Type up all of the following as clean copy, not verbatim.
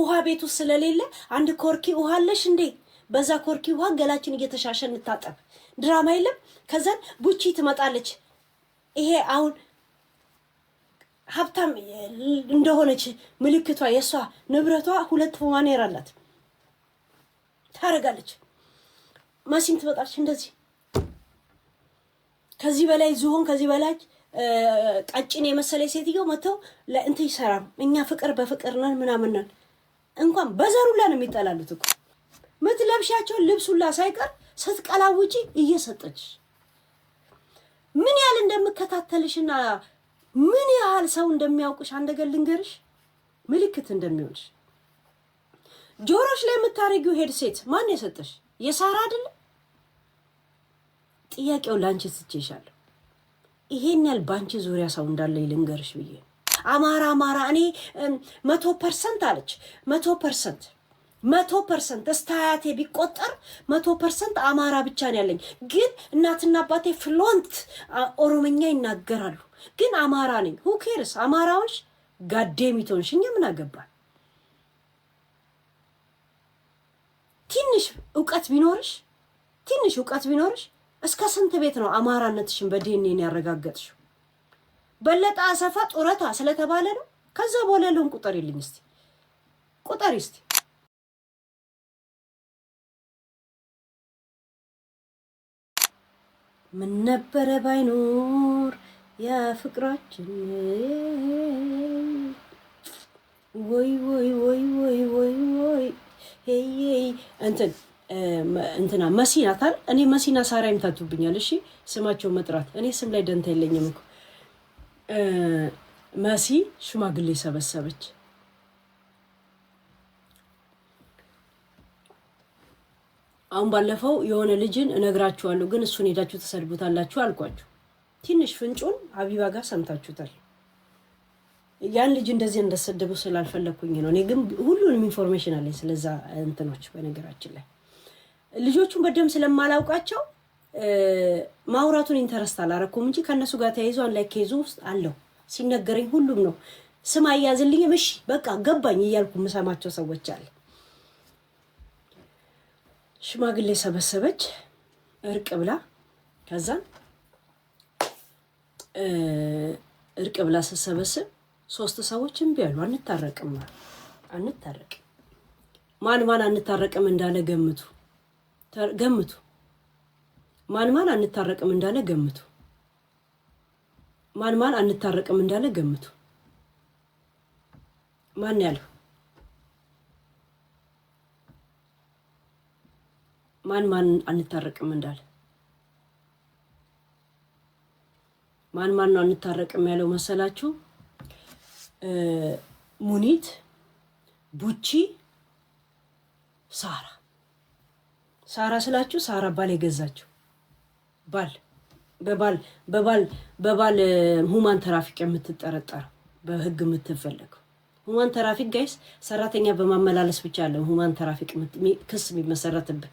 ውሃ ቤቱ ስለሌለ አንድ ኮርኪ ውሃ አለሽ እንዴ? በዛ ኮርኪ ውሃ ገላችን እየተሻሸን እንታጠብ ድራማ የለም። ከዛን ቡቺ ትመጣለች። ይሄ አሁን ሀብታም እንደሆነች ምልክቷ የሷ ንብረቷ 2 ዋኔር አላት ታረጋለች። ማሲም ትመጣለች እንደዚህ ከዚህ በላይ ዝሆን ከዚህ በላይ ቀጭን የመሰለ ሴትዮ መተው ለእንት ይሰራም። እኛ ፍቅር በፍቅር ነን ምናምን ነን። እንኳን በዘሩላ ነው የሚጠላሉት እኮ ምትለብሻቸው ልብሱላ ሳይቀር ስትቀላውጪ እየሰጠች ምን ያህል እንደምከታተልሽና ምን ያህል ሰው እንደሚያውቅሽ አንደገል ልንገርሽ ምልክት እንደሚሆንሽ። ጆሮሽ ላይ የምታረጊው ሄድሴት ማን የሰጠሽ? የሳራ አይደል? ጥያቄው ላንቺ ትቼሻለሁ። ይሄን ያህል ባንቺ ዙሪያ ሰው እንዳለ ልንገርሽ ብዬ አማራ እኔ 100% አለች 100% እስታያቴ ቢቆጠር 100% አማራ ብቻ ነው ያለኝ። ግን እናትና አባቴ ፍሎንት ኦሮምኛ ይናገራሉ። ግን አማራ ነኝ። who cares? አማራዎች ጋዴሚቶንሽ እኛ ምን አገባን? ትንሽ እውቀት ቢኖርሽ እስከ ስንት ቤት ነው አማራነትሽን በዲኤንኤ ያረጋገጥሽው? በለጠ አሰፋ ጡረታ ስለተባለ ነው። ከዛ በኋላ ያለውን ቁጥር ይልኝ እስቲ ቁጥር እስቲ ምን ነበረ ባይኖር ያ ፍቅራችን ወይ ሄይ እንትና መሲናታል። እኔ መሲና ሳራ ይምታቱብኛል። እሺ ስማቸው መጥራት እኔ ስም ላይ ደንታ የለኝም እኮ። መሲ ሽማግሌ ሰበሰበች። አሁን ባለፈው የሆነ ልጅን እነግራችኋለሁ ግን እሱን ሄዳችሁ ተሰድቡታላችሁ አልኳችሁ። ትንሽ ፍንጩን ሀቢባ ጋር ሰምታችሁታል። ያን ልጅ እንደዚህ እንደሰደቡ ስላልፈለኩኝ ነው። እኔ ግን ሁሉንም ኢንፎርሜሽን አለኝ ስለዛ እንትኖች። በነገራችን ላይ ልጆቹን በደም ስለማላውቃቸው ማውራቱን ኢንተረስት አላረኩም እንጂ ከነሱ ጋር ተያይዟን ላይ ኬዙ ውስጥ አለው ሲነገረኝ ሁሉም ነው። ስም አያዝልኝም እሺ በቃ ገባኝ እያልኩ የምሰማቸው ሰዎች አለ። ሽማግሌ ሰበሰበች እርቅ ብላ። ከዛ እርቅ ብላ ሰበሰበ 3 ሰዎች እምቢ አሉ። አንታረቅም። ማን አንታረቅም እንዳለ ገምቱ። ማን አንታረቅም እንዳለ ገምቱ። ማን አንታረቅም እንዳለ ገምቱ። ማን ያለው? ማን አንታረቅም እንዳለ? ማን ነው አንታረቅም ያለው መሰላችሁ? ሙኒት፣ ቡቺ፣ ሳራ ስላችሁ ሳራ ባል የገዛችው በባል ሁማን ትራፊክ የምትጠረጠረው በህግ የምትፈልገው ሁማን ትራፊክ ጋይስ ሰራተኛ በማመላለስ ብቻ አለ ሁማን ትራፊክ ክስ የሚመሰረትበት።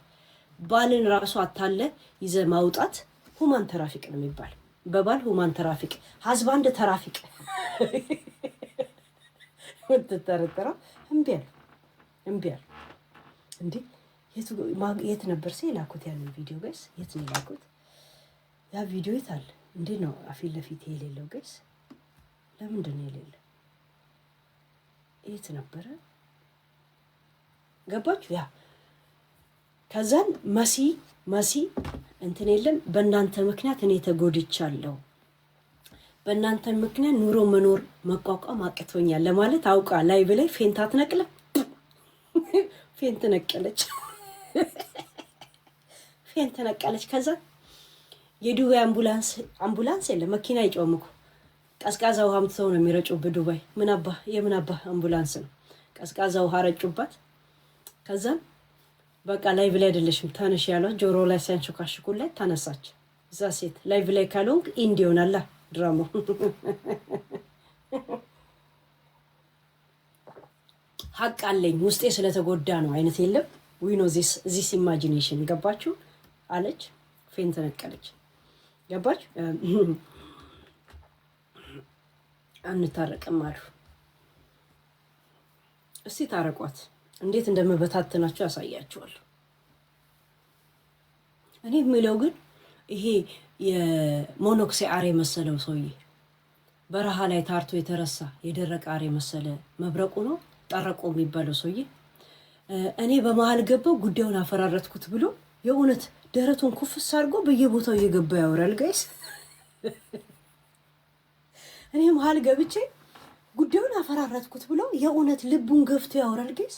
ባልን ራሱ አታለ ይዘ ማውጣት ሁማን ትራፊክ ነው የሚባል። በባል ሁማን ትራፊክ ሀዝባንድ ትራፊክ ወጥተረተራ እንዴ የት ነበር ሲላኩት ያን ቪዲዮ ጋይስ? የት ነው ላኩት? ያ ቪዲዮ ይታል እንዴ ነው አፊል ለፊት የሌለው ጋይስ? ለምንድን ነው የሌለው? የት ነበር? ገባችሁ? ያ ከዛን መሲ እንትን የለም በእናንተ ምክንያት እኔ ተጎድቻለሁ፣ በእናንተ ምክንያት ኑሮ መኖር መቋቋም አቅቶኛል ለማለት አውቃ ላይ በላይ ፌንት አትነቅለ ፌንት ነቀለች። ከዛ የዱባይ አምቡላንስ የለም መኪና ይጮምኩ ቀዝቃዛ ውሃ ምትተው ነው የሚረጩ በዱባይ። የምን አባ አምቡላንስ ነው? ቀዝቃዛ ውሃ ረጩባት። ከዛ በቃ ላይቭ ላይ አይደለሽም ታነሽ ያሏት ጆሮ ላይ ሲያንሽካሽኩላት ታነሳች። እዛ ሴት ላይቭ ላይ ካልሆንክ ኢንዲ ይሆናል ድራማው። ሀቅ አለኝ ውስጤ ስለተጎዳ ነው አይነት የለም ዊ ኖ ዚስ ኢማጂኔሽን። ገባችሁ አለች። ፌንት ነቀለች። ገባችሁ? አንታረቅም አሉ። እስቲ ታረቋት። እንዴት እንደምበታተናችሁ ያሳያችኋለሁ። እኔ የምለው ግን ይሄ የሞኖክሴ አሬ መሰለው ሰውዬ በረሃ ላይ ታርቶ የተረሳ የደረቀ አሬ መሰለ መብረቁ ነው ጠረቆ የሚባለው ሰውዬ እኔ በመሃል ገባው ጉዳዩን አፈራረጥኩት ብሎ የእውነት ደረቱን ኩፍስ አድርጎ በየቦታው እየገባ ያወራል። ጋይስ እኔ መሃል ገብቼ ጉዳዩን አፈራረጥኩት ብሎ የእውነት ልቡን ገፍቶ ያወራል። ጋይስ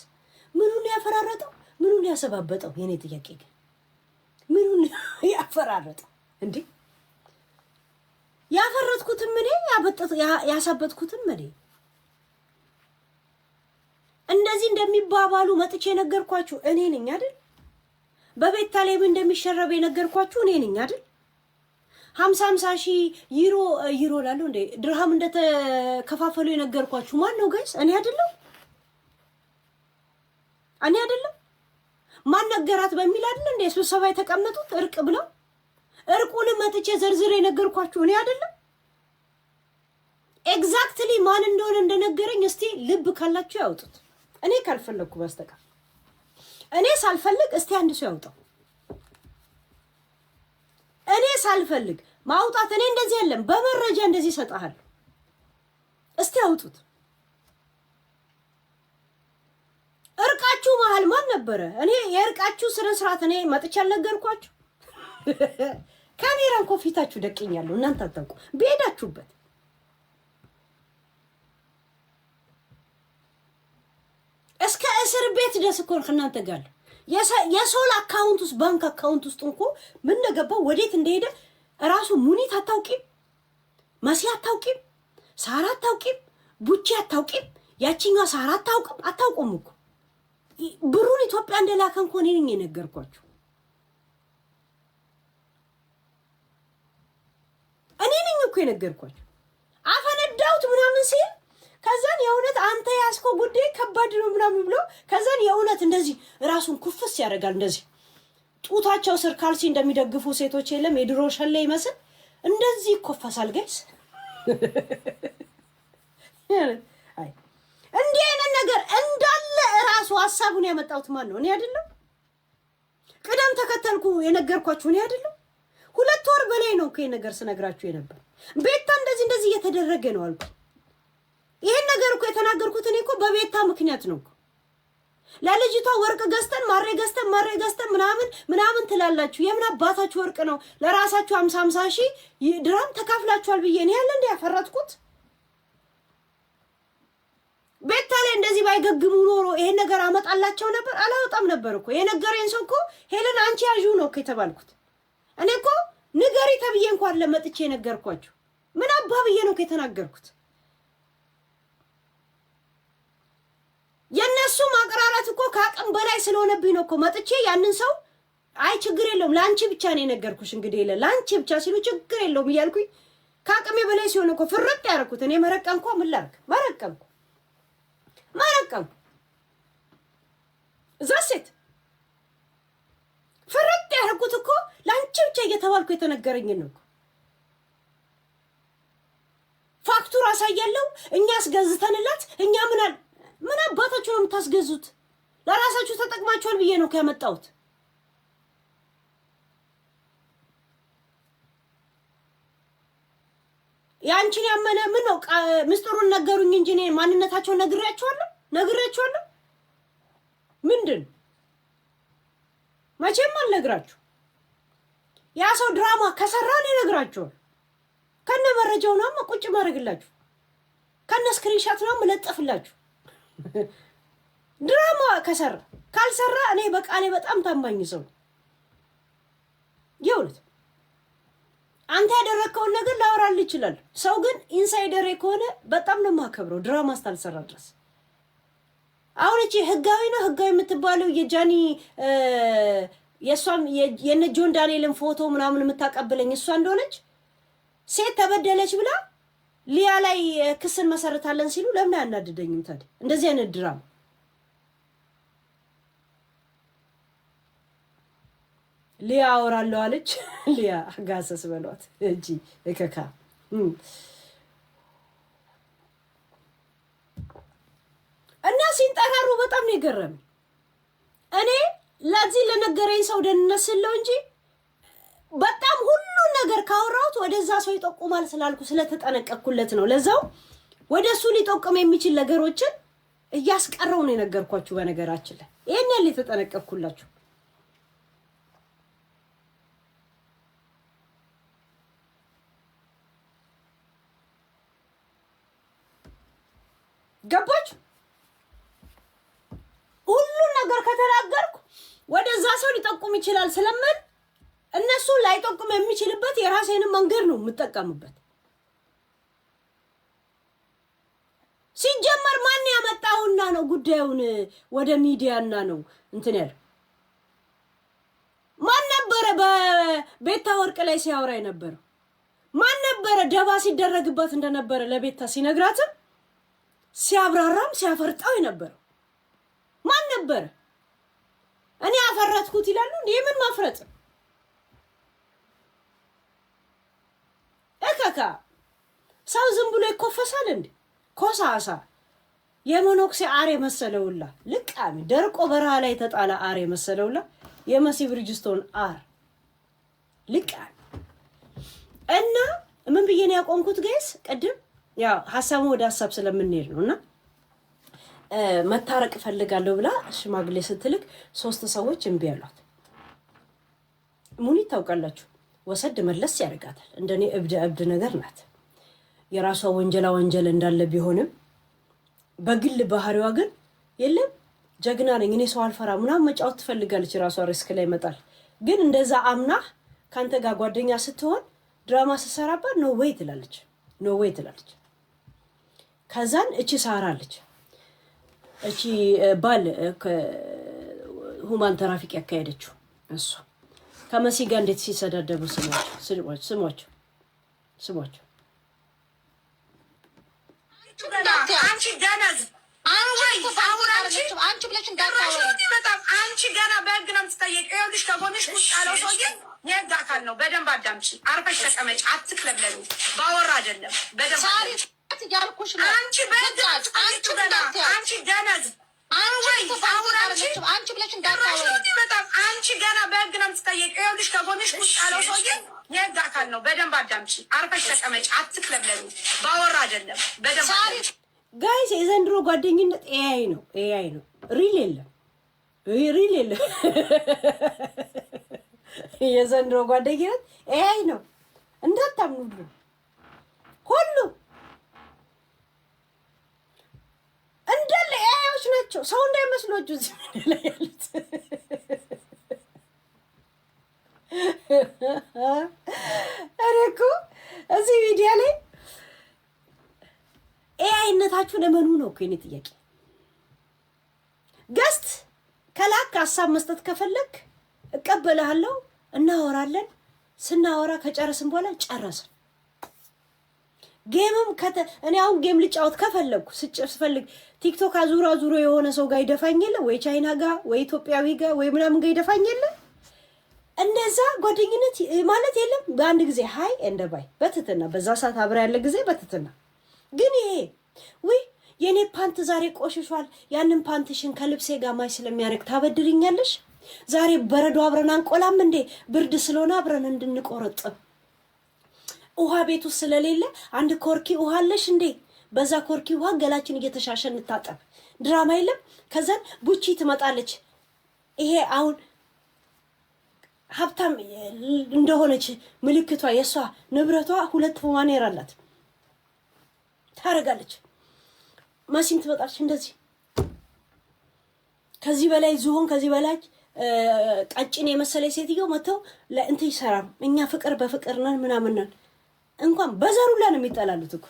ምኑን ያፈራረጠው? ምኑን ያሰባበጠው? የኔ ጥያቄ ግን ምኑን ያፈራረጠው እንዴ? ያፈረጥኩትም እኔ ያሳበጥኩትም እኔ። እንደዚህ እንደሚባባሉ መጥቼ ነገርኳችሁ እኔ ነኝ አይደል? በቤታ ላይ እንደሚሸረብ የነገርኳችሁ እኔ ነኝ አይደል? 50 ሺህ ዩሮ ላለው እንዴ ድርሃም እንደተከፋፈሉ የነገርኳችሁ ማን ነው ጋይስ? እኔ አይደለም? እኔ አይደለም? ማን ነገራት በሚል አይደል እንዴ ስብሰባ የተቀመጡት እርቅ ብለው እርቁን መጥቼ ዘርዝሬ የነገርኳችሁ እኔ አይደለም? ኤግዛክትሊ ማን እንደሆነ እንደነገረኝ እስቲ ልብ ካላችሁ ያውጡት። እኔ ካልፈለኩ በስተቀር እኔ ሳልፈልግ እስቲ አንድ ሰው ያውጣው። እኔ ሳልፈልግ ማውጣት እኔ እንደዚህ አይደለም፣ በመረጃ እንደዚህ ሰጣሃል። እስቲ ያውጡት። እርቃችሁ መሃል ማን ነበረ? እኔ የእርቃችሁ ስነ ስርዓት እኔ መጥቼ አልነገርኳችሁ? ካሜራ እንኳ ፊታችሁ ደቅኛለሁ እናንተ አታውቁ በሄዳችሁበት። እስከ እስር ቤት ድረስ እኮ እናንተ ጋር የሶል አካውንት ውስጥ ባንክ አካውንት ውስጥ እንኳ ምን እንደገባው ወዴት እንደሄደ እራሱ ሙኒት አታውቂም፣ መሲ አታውቂም፣ ሳራ አታውቂም፣ ቡቺ አታውቂም፣ ያቺኛው ሳራ አታውቁም እኮ ብሩን ኢትዮጵያ እንደላከ እንኳን እኔ ነኝ የነገርኳችሁ። እኔ ነኝ እኮ የነገርኳችሁ። አፈነዳውት ምናምን ሲል ከዛን የእውነት አንተ ያስከው ጉዳይ ከባድ ነው ምናምን ብሎ ከዛን የእውነት እንደዚህ ራሱን ኩፍስ ያደርጋል። እንደዚህ ጡታቸው ስር ካልሲ እንደሚደግፉ ሴቶች የለም የድሮ ሸለ ይመስል እንደዚህ ይኮፈሳል። ጋይስ አይ እንዲህ አይነት ነገር እንዳለ ራሱ ሐሳቡን ያመጣሁት ማን ነው? እኔ አይደለም? ቅደም ተከተልኩ የነገርኳችሁ እኔ አይደለም? 2 ወር በላይ ነው እኮ ነገር ስነግራችሁ የነበር። ቤታ እንደዚህ እየተደረገ ነው አልኩ። ይሄን ነገር እኮ የተናገርኩት እኔ እኮ በቤታ ምክንያት ነው እኮ። ለልጅቷ ወርቅ ገዝተን ማሬ ገዝተን ምናምን ትላላችሁ። የምን አባታችሁ ወርቅ ነው? ለራሳችሁ 50 ሺህ ድራም ተካፍላችኋል ብዬ እኔ ያለ እንደ ያፈራጥኩት ቤታ ላይ እንደዚህ ባይገግሙ ኖሮ ይሄን ነገር አመጣላቸው ነበር? አላወጣም ነበር እኮ። የነገረኝ ሰው እኮ ሄለን አንቺ ያዡ ነው እኮ የተባልኩት። እኔ እኮ ንገሪ ተብዬ እንኳን ለመጥቼ ነገርኳችሁ። ምን አባብዬ ነው እኮ የተናገርኩት? የነሱ ማቀራራት እኮ ከአቅም በላይ ስለሆነብኝ ነው እኮ መጥቼ ያንን ሰው አይ ችግር የለውም ለአንቺ ብቻ ነው የነገርኩሽ እንግዲህ ለአንቺ ብቻ ሲሉ ችግር የለውም እያልኩኝ ከአቅሜ በላይ ሲሆን እኮ ፍርጥ ያደረኩት እኔ መረቀንኳ ምን ላድርግ? መረቀንኩ እዛ ሴት ፍርጥ ያደረኩት እኮ ለአንቺ ብቻ እየተባልኩ የተነገረኝን ነው እኮ። ፋክቱር አሳያለሁ እኛ አስገዝተንላት እኛ ምን አባታችሁ ነው የምታስገዙት? ለራሳችሁ ተጠቅማችኋል ብዬ ነው ያመጣሁት። ያንቺን ያመነ ምን ነው ምስጢሩን ነገሩኝ እንጂ እኔ ማንነታቸውን ነግሬያቸዋለሁ። ምንድን መቼም አልነግራችሁ። ያ ሰው ድራማ ከሰራ ነው ነግራችኋል። ከነ መረጃው ነው ቁጭ ማድረግላችሁ፣ ከነ ስክሪንሻት ነው መለጠፍላችሁ። ድራማ ከሰራ ካልሰራ እኔ በቃሌ በጣም ታማኝ ሰው ይውልት አንተ ያደረከውን ነገር ላወራልህ ይችላል። ሰው ግን ኢንሳይደር ከሆነ በጣም ነው የማከብረው ድራማ ስታልሰራ ድረስ። አሁን እቺ ህጋዊ የምትባለው የጃኒ የሷም የነ ጆን ዳንኤልን ፎቶ ምናምን የምታቀብለኝ እሷ እንደሆነች ሴት ተበደለች ብላ ሊያ ላይ ክስን መሰረታለን ሲሉ ለምን አናደደኝም ታዲያ? እንደዚህ አይነት ድራማ ሊያ አወራለሁ አለች። ሊያ አጋሰስ በሏት እንጂ እከካ እና ሲንጠራሩ በጣም ነው የገረመኝ። እኔ ለዚህ ለነገረኝ ሰው ደህንነት ስለው እንጂ በጣም ሁሉ ነገር ካወራሁት ወደዛ ሰው ይጠቁማል ስላልኩ ስለተጠነቀቅኩለት ነው። ለዛው ወደሱ ሊጠቁም የሚችል ነገሮችን እያስቀረው ነው የነገርኳችሁ። በነገራችን ላይ ይሄን ያህል የተጠነቀቅኩላችሁ ገባችሁ? ሁሉ ነገር ከተናገርኩ ወደዛ ሰው ሊጠቁም ይችላል ስለምን እነሱ ላይጠቁም የሚችልበት የራሴን መንገድ ነው የምጠቀምበት። ሲጀመር ማን ያመጣውና ነው ጉዳዩን ወደ ሚዲያና ነው እንትን ያለው? ማን ነበረ በቤታ ወርቅ ላይ ሲያወራ የነበረው? ማን ነበረ ደባ ሲደረግባት እንደነበረ ለቤታ ሲነግራትም ሲያብራራም ሲያፈርጣው የነበረው ማን ነበረ? እኔ አፈረጥኩት ይላሉ እንዴ? ምን ማፍረጥ? እከካ ሰው ዝም ብሎ ይኮፈሳል እንዴ? ኮሳሳ የሞኖክሴ አሬ መሰለውላ ልቃሚ ደርቆ በረሃ ላይ ተጣላ አሬ መሰለውላ የመሲ ብሪጅስቶን አር ልቃሚ እና ምን ብዬ ነው ያቆምኩት ጋይስ? ቅድም ያው ሐሳቡ ወደ ሐሳብ ስለምንሄድ ነውና መታረቅ ፈልጋለሁ ብላ ሽማግሌ ስትልክ 3 ሰዎች እምቢ አሏት። ሙኒት ታውቃላችሁ ወሰድ መለስ ያደርጋታል። እንደኔ እብድ ነገር ናት። የራሷ ወንጀል እንዳለ ቢሆንም በግል ባህሪዋ ግን የለም ጀግና ነኝ እኔ ሰው አልፈራ ምናምን መጫወት ትፈልጋለች። ራሷ ሪስክ ላይ መጣል ግን እንደዛ አምና ካንተ ጋር ጓደኛ ስትሆን ድራማ ሰሰራባት ኖ ዌይ ትላለች። ከዛን እቺ ሳራለች እቺ ባል ሁማን ትራፊክ ያካሄደችው እሷ ከመሲ ጋር እንዴት ሲሰዳደቡ ስሟቸው አንቺ ገነዝ አንቺ ብለሽ እንዳታወሪ በጣም አንቺ ገና በህግ ነው የምትጠየቂው። ይኸውልሽ ከጎንሽ ቁጭ ያለው ሰውዬ የህግ አካል ነው። በደንብ አዳምጪ። አርፈሽ ተቀመጭ። አትክለብለሉ። ባወራ አይደለም በደንብ አዳምጪ። ያልኩሽ ነው። አንቺ በህግ አንቺ ገነዝ አንቺ ብለሽ እንዳታወሪ በጣም አንቺ ገና በህግ ነው የምትጠየቂው። ይኸውልሽ ከጎንሽ ቁጭ ያለው ሰውዬ የህግ አካል ነው። በደንብ አዳምጪ። አርፈሽ ተቀመጭ። አትክለብለሉ። ባወራ አይደለም በደንብ አዳምጪ። ጋይስ የዘንድሮ ጓደኝነት ኤአይ ነው። ሪል የለም። የዘንድሮ ጓደኝነት ኤአይ ነው እንዳታምኑ። ሁሉ እንዳለ ኤአይዎች ናቸው። ሰው እንዳይመስሏችሁ እዚህ ላይ ያሉት እኔ እኮ እዚህ ሚዲያ ላይ ኤአይነታችሁን እመኑ ነው እኮ የኔ ጥያቄ። ገስት ከላክ ሀሳብ መስጠት ከፈለክ እቀበልሃለሁ፣ እናወራለን። ስናወራ ከጨረስን በኋላ ጨረስን። ጌምም እኔ አሁን ጌም ልጫወት ከፈለኩ ስፈልግ ቲክቶክ አዙሮ የሆነ ሰው ጋር ይደፋኝ የለ ወይ ቻይና ጋር ወይ ኢትዮጵያዊ ጋር ወይ ምናምን ጋር ይደፋኝ የለ። እንደዛ ጓደኝነት ማለት የለም። በአንድ ጊዜ ሃይ እንደ ባይ በትትና በዛ ሰዓት አብራ ያለ ጊዜ በትትና ግን ይሄ ወይ የኔ ፓንት ዛሬ ቆሽሿል፣ ያንን ፓንትሽን ከልብሴ ጋር ማይ ስለሚያደርግ ታበድሪኛለሽ? ዛሬ በረዶ አብረን አንቆላም እንዴ? ብርድ ስለሆነ አብረን እንድንቆረጥብ። ውሃ ቤት ውስጥ ስለሌለ አንድ ኮርኪ ውሃ አለሽ እንዴ? በዛ ኮርኪ ውሃ ገላችን እየተሻሸ እንታጠብ። ድራማ የለም። ከዛን ቡቺ ትመጣለች። ይሄ አሁን ሀብታም እንደሆነች ምልክቷ የሷ ንብረቷ 2 ማኔር አላት ታረጋለች። ማሲን ትመጣለች እንደዚህ። ከዚህ በላይ ዝሆን ከዚህ በላይ ቀጭን የመሰለኝ ሴትዮ መተው ለእንት ይሰራም። እኛ ፍቅር በፍቅር ነን ምናምን ነን። እንኳን በዘሩላ ነው የሚጠላሉት እኮ።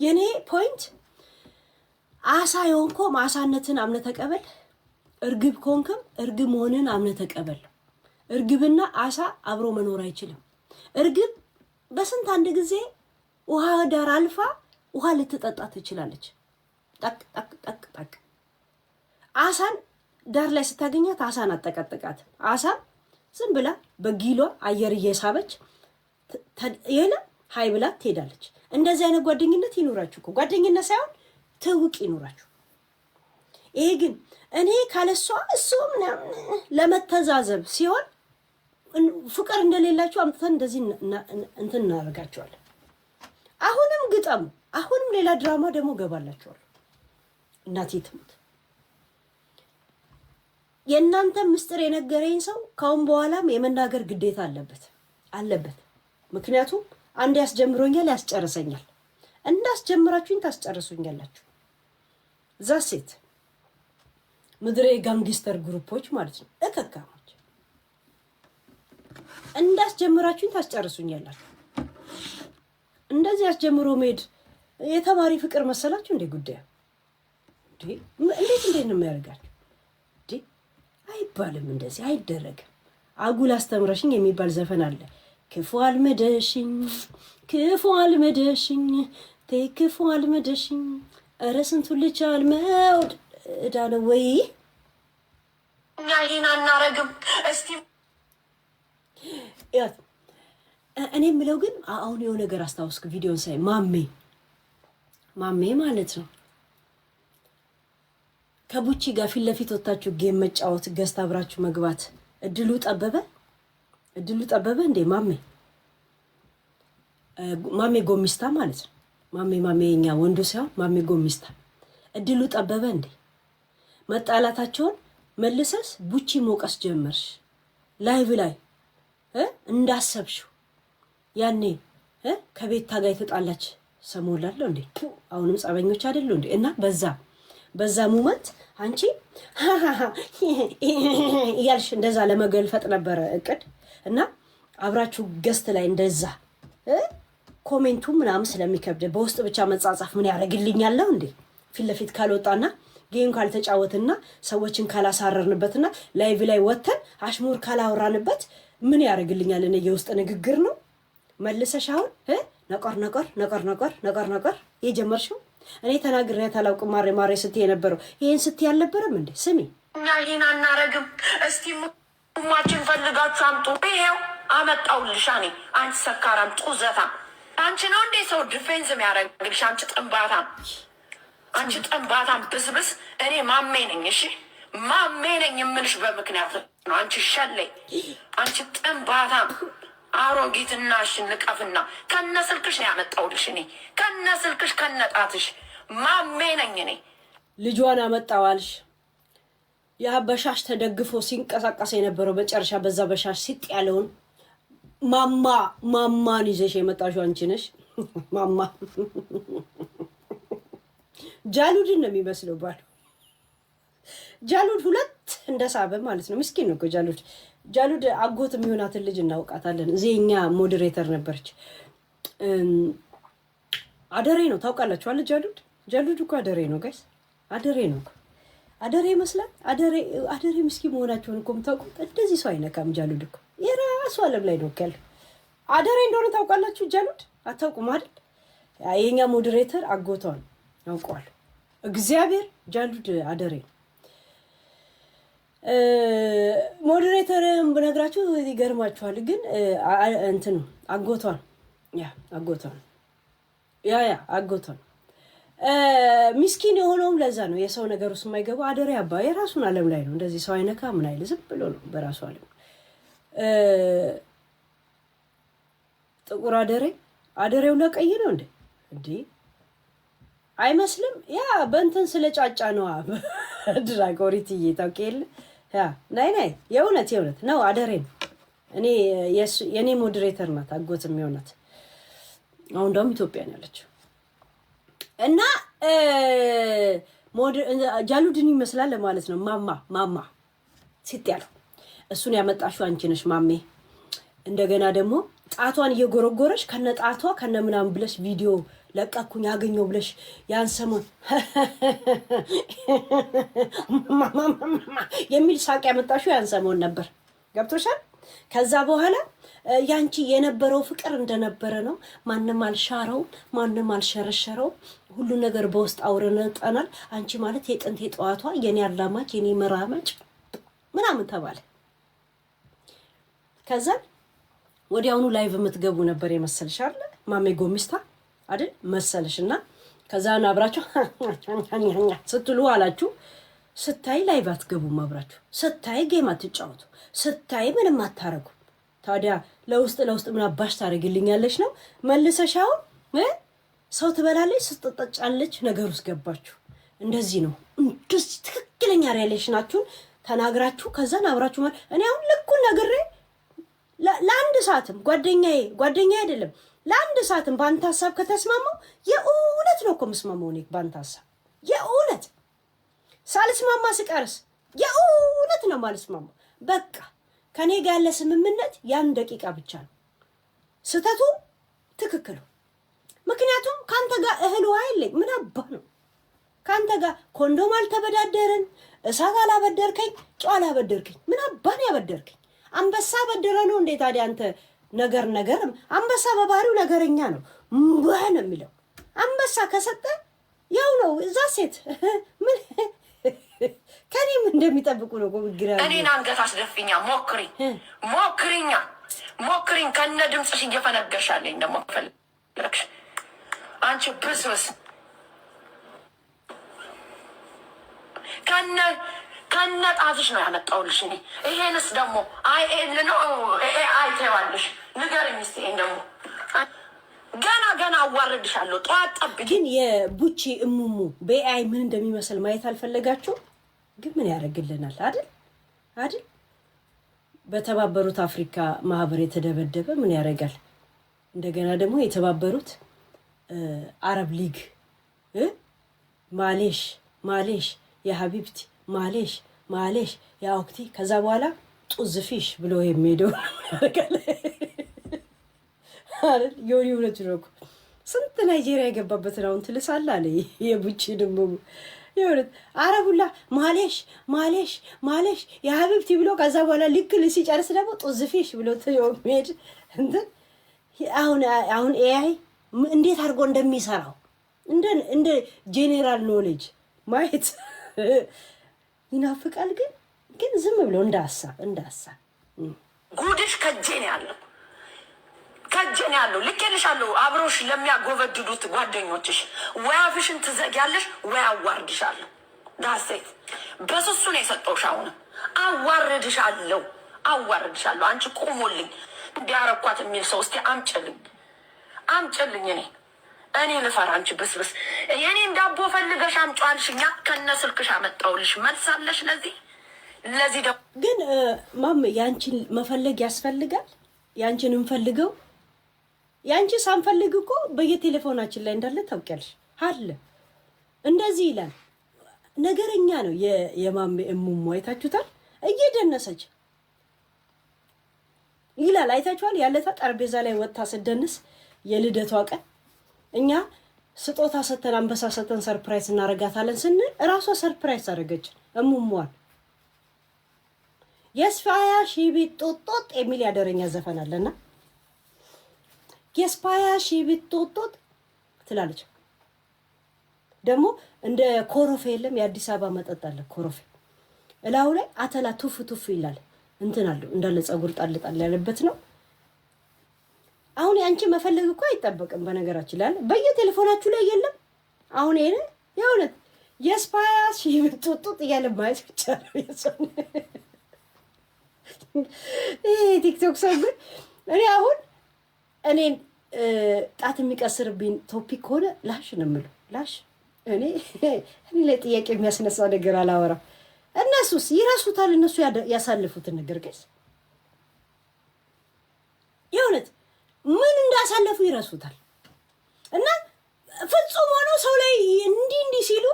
የኔ ፖይንት አሳ የሆንኮ ማሳነትን አምነ ተቀበል። እርግብ ኮንከም እርግብ መሆንን አምነ ተቀበል። እርግብና አሳ አብሮ መኖር አይችልም። እርግብ በስንት አንድ ጊዜ ውሃ ዳር አልፋ ውሃ ልትጠጣ ትችላለች። ጠቅ ጠቅ ጠቅ ጠቅ። አሳን ዳር ላይ ስታገኛት አሳን አጠቀጥቀት። አሳ ዝም ብላ በጊሏ አየር እየሳበች የለ ሃይ ብላ ትሄዳለች። እንደዚህ አይነት ጓደኝነት ይኖራችሁ እኮ ጓደኝነት ሳይሆን ትውቅ ይኖራችሁ። ይሄ ግን እኔ ካለሷ እሱ ምናምን ለመተዛዘብ ሲሆን ፍቅር እንደሌላችሁ አምጥተን እንደዚህ እንትን እናደርጋቸዋለን። አሁንም ግጠሙ፣ አሁንም ሌላ ድራማ ደግሞ ገባላችኋል። እናቴ ትሙት። የእናንተ ምስጢር የነገረኝ ሰው ካሁን በኋላም የመናገር ግዴታ አለበት። ምክንያቱም አንድ ያስጀምሮኛል፣ ያስጨርሰኛል። እንዳስጀምራችሁኝ ታስጨርሱኛላችሁ። ዛሴት ምድሬ ጋንግስተር ግሩፖች ማለት ነው። እከካሞች እንዳስጀምራችሁኝ ታስጨርሱኛላችሁ። እንደዚህ ያስጀምሮ መሄድ የተማሪ ፍቅር መሰላችሁ እንዴ? ጉዳዩ እንዴት ነው የሚያደርጋችሁ? አይባልም፣ እንደዚህ አይደረግም። አጉል አስተምረሽኝ የሚባል ዘፈን አለ። ክፉ አልመደሽኝ፣ ክፉ አልመደሽኝ፣ ክፉ አልመደሽኝ፣ ኧረ ስንቱን ልቻል መውድ እዳለ ወይ እኛ ይሄን አናረግም። እስቲ እኔ የምለው ግን አሁን የሆነ ነገር አስታውስክ። ቪዲዮን ሳይ ማሜ ማለት ነው ከቡቺ ጋር ፊት ለፊት ወጣችሁ ጌም መጫወት ገዝታ አብራችሁ መግባት እድሉ ጠበበ እንዴ? ማሜ ጎሚስታ ማለት ነው። ማሜ የኛ ወንዱ ሳይሆን ማሜ ጎሚስታ እድሉ ጠበበ እንዴ? መጣላታቸውን መልሰስ ቡቺ ሞቀስ ጀመርሽ ላይቭ ላይ እንዳሰብሽው ያኔ ከቤት ታጋይ ተጣላች ሰሞላለሁ እንዴ? አሁንም ጸበኞች አይደሉ እንዴ? እና በዛ ሞመንት አንቺ እያልሽ እንደዛ ለመገልፈጥ ነበረ እቅድ እና አብራችሁ ገስት ላይ እንደዛ ኮሜንቱ ምናምን ስለሚከብድ በውስጥ ብቻ መጻጻፍ ምን ያደርግልኛል እንዴ? ፊት ለፊት ካልወጣና ጌም ካልተጫወትና ሰዎችን ካላሳረርንበትና ላይቭ ላይ ወተን አሽሙር ካላወራንበት ምን ያደርግልኛል? እኔ የውስጥ ንግግር ነው መልሰሽ አሁን ነቀር የጀመርሽው። እኔ ተናግሬያት አላውቅም። ማሬ ስትይ የነበረው ይሄን ስትይ አልነበረም እንዴ? ስሚ እኛ ይሄን አናረግም። እስቲ ሙማችን ፈልጋችሁ አምጡ። ይሄው አመጣውልሽ። አንቺ ሰካራም ጡዘታ አንቺ ነው እንዴ ሰው ዲፌንስ የሚያደርግልሽ? አንቺ ጥንባታም ብስብስ። እኔ ማሜ ነኝ። እሺ ማሜ ነኝ የምልሽ በምክንያት ነው። አንቺ ሸለይ፣ አንቺ ጥንባታም አሮጊትና ንቀፍና ከነስልክሽ ነው ያመጣውልሽ። እኔ ከነስልክሽ ከነጣትሽ ማሜ ነኝ። እኔ ልጇን አመጣዋልሽ። ያ በሻሽ ተደግፎ ሲንቀሳቀስ የነበረው መጨረሻ በዛ በሻሽ ሲጥ ያለውን ማማን ይዘሽ የመጣሽው አንቺ ነሽ። ማማ ጃሉድን ነው የሚመስለው ባሉ ጃሉድ ሁለት እንደሳበ ማለት ነው። ምስኪን ነው እኮ ጃሉድ አጎት የሚሆናትን ልጅ እናውቃታለን። እዚህኛ ሞዴሬተር ነበረች። አደሬ ነው ታውቃላችሁ አለ ጃሉድ እኮ አደሬ ነው ጋይስ፣ አደሬ ነው እኮ አደሬ ይመስላል። አደሬ ምስኪን መሆናቸውን እኮ የምታውቁት እንደዚህ ሰው አይነካም። ጃሉድ እኮ የራሱ ዓለም ላይ ነው ያለው። አደሬ እንደሆነ ታውቃላችሁ። ጃሉድ አታውቁም አይደል? የኛ ሞዴሬተር አጎቷን ያውቀዋል። እግዚአብሔር ጃሉድ አደሬ ነው። ሞዴሬተርም ብነግራችሁ ይገርማችኋል። ግን እንትኑ አጎቷን ሚስኪን የሆነውም ለዛ ነው። የሰው ነገር ውስጥ የማይገባው አደሬ አባ የራሱን ዓለም ላይ ነው። እንደዚህ ሰው አይነካ ምን አይል ዝም ብሎ ነው በራሱ ዓለም። ጥቁር አደሬው ለቀይ ነው እንዴ? አይመስልም። ያ በእንትን ስለጫጫ ነዋ። ድራጎሪትዬ ታውቂ የለ ያ ናይ የእውነት ነው። አደሬ ነው። የኔ ሞዴሬተር ናት። አጎትም የሆናት አሁን ደግሞ ኢትዮጵያ ነው ያለችው። እና ጃሉድን ይመስላል ማለት ነው። ማማ ሲጥ ያለው እሱን ያመጣሽው አንቺ ነሽ ማሜ። እንደገና ደግሞ ጣቷን እየጎረጎረሽ ከነ ጣቷ ከነ ምናምን ብለሽ ቪዲዮ ለቀኩኝ አገኘው ብለሽ ያን ሰሞን የሚል ሳቅ ያመጣሽው ያን ሰሞን ነበር። ገብቶሻል? ከዛ በኋላ ያንቺ የነበረው ፍቅር እንደነበረ ነው። ማንም አልሻረው፣ ማንም አልሸረሸረው። ሁሉ ነገር በውስጥ አውርነጠናል። አንቺ ማለት የጥንት የጠዋቷ የኔ አላማች የኔ መራመጭ ምናምን ተባለ። ከዛ ወዲያውኑ ላይቭ የምትገቡ ነበር የመሰልሽ አይደል? ማሜ ጎሚስታ አይደል መሰልሽና ከዛና አብራችሁ ስትሉ አላችሁ ስታይ ላይቭ አትገቡም አብራችሁ፣ ስታይ ጌም አትጫወቱ፣ ስታይ ምንም አታረጉ። ታዲያ ለውስጥ ምን አባሽ ታደርግልኛለች ነው መልሰሽ አሁን ሰው ትበላለች ስትጠጫለች ነገር ውስጥ ገባችሁ። እንደዚህ ነው። እንደዚህ ትክክለኛ ሪሌሽናችሁን ተናግራችሁ ከዛን አብራችሁ ማለት እኔ አሁን ልኩን ነግሬ ለአንድ ሰዓትም ጓደኛዬ አይደለም ለአንድ ሰዓትም በአንተ ሀሳብ ከተስማማው የእውነት ነው እኮ የምስማማው እኔ በአንተ ሀሳብ የእውነት ሳልስማማ ስቀርስ የእውነት ነው ማልስማማው። በቃ ከኔ ጋር ያለ ስምምነት ያን ደቂቃ ብቻ ነው ስተቱ ትክክሉ። ምክንያቱም ካንተ ጋር እህል ውሃ የለኝ። ምን አባ ነው ካንተ ጋር ኮንዶም አልተበዳደርን፣ እሳት አላበደርከኝ፣ ጨው አላበደርከኝ። ምን አባ ነው ያበደርከኝ? አንበሳ በደረ ነው እንዴ ታዲያ አንተ ነገር አንበሳ በባህሪው ነገረኛ ነው ነው የሚለው። አንበሳ ከሰጠ ያው ነው እዛ ሴት ምን ከኔም እንደሚጠብቁ ነው ጎግራ። እኔን አንገት አስደፍኛ ሞክሪኝ ከነ ድምፅሽ እየፈነገሻለኝ ደግሞ ፈለግሽ አንቺ ብስብስ ከነ ጣትሽ ነው ያመጣውልሽ። እኔ ይሄንስ ደግሞ አይኤል ነው አይተዋልሽ። ንገሪኝ እስኪ ይሄን ደግሞ ገና አዋርድሻለሁ። ጠዋት ጠብቂ። ግን የቡቺ እሙሙ በአይ ምን እንደሚመስል ማየት አልፈለጋችሁ? ግን ምን ያደርግልናል አይደል? በተባበሩት አፍሪካ ማህበር የተደበደበ ምን ያደርጋል? እንደገና ደግሞ የተባበሩት አረብ ሊግ ማሌሽ የሀቢብቲ ማሌሽ ያውክቲ ከዛ በኋላ ጡዝፊሽ ብሎ የሚሄደው ያደርጋል አይደል? የሆነ እውነት ነው። ስንት ናይጄሪያ የገባበትን አሁን ትልሳለ አለ የቡቺ ደግሞ የሆነት አረቡላ ማሌሽ የሀቢብቲ ብሎ ከዛ በኋላ ልክ ሲጨርስ ደግሞ ጡዝፊሽ ብሎ የሚሄድ እንትን አሁን ኤአይ እንዴት አድርጎ እንደሚሰራው እንደ ጄኔራል ኖሌጅ ማየት ይናፍቃል። ግን ዝም ብሎ እንደ ሀሳብ ጉድሽ ከጄን ያለው ልኬልሻለሁ። አብሮሽ ለሚያጎበድዱት ጓደኞችሽ ወይ አፍሽን ትዘጊያለሽ ወይ አዋርድሻለሁ። ዳሴት በስሱ ነው የሰጠውሽ። አሁንም አዋርድሻለሁ። አንቺ ቁሞልኝ እንዲያረኳት የሚል ሰው እስቲ አምጭልኝ። እኔ ልፈራ። አንቺ ብስብስ የኔን ዳቦ ፈልገሽ አምጫልሽኛ ከነ ስልክሽ አመጣውልሽ። መልሳለሽ ለዚህ ደግሞ ግን ማም ያንቺን መፈለግ ያስፈልጋል። ያንቺን እንፈልገው። ያንቺ ሳንፈልግ እኮ በየቴሌፎናችን ላይ እንዳለ ታውቂያለሽ አለ። እንደዚህ ይላል። ነገረኛ ነው የማም እሙሙ አይታችሁታል። እየደነሰች ይላል። አይታችኋል። ያለታ ጠረጴዛ ላይ ወጣ ስደንስ የልደቷ ቀን እኛ ስጦታ ሰተን አንበሳ ሰተን ሰርፕራይዝ እናረጋታለን ስንል እራሷ ሰርፕራይዝ አደረገች። እሙሟን የስፋያ ሺቢት ጦጦጥ የሚል ያደረኛ ዘፈን አለና የስፋያ ሺቢት ጦጦጥ ትላለች። ደግሞ እንደ ኮሮፌ የለም የአዲስ አበባ መጠጥ አለ ኮሮፌ። እላው ላይ አተላ ቱፍ ይላል እንትን አለው እንዳለ ጸጉር ጣል ያለበት ነው። አሁን ያንቺ መፈለግ እኮ አይጠበቅም። በነገራችን ላይ በየቴሌፎናችሁ ላይ የለም። አሁን ይሄን የእውነት የስፓያ ሺብጡጥ እያለ ማየት ብቻ ነው የሰው ይሄ ቲክቶክ ሰው ግን እኔ አሁን እኔን ጣት የሚቀስርብኝ ቶፒክ ሆነ ላሽ ነው የምለው። ላሽ እኔ ላይ ጥያቄ የሚያስነሳ ነገር አላወራም። እነሱስ ይረሱታል። እነሱ ያሳልፉትን ነገር ገስ የእውነት ምን እንዳሳለፉ ይረሱታል። እና ፍጹም ሆኖ ሰው ላይ እንዲህ ሲሉ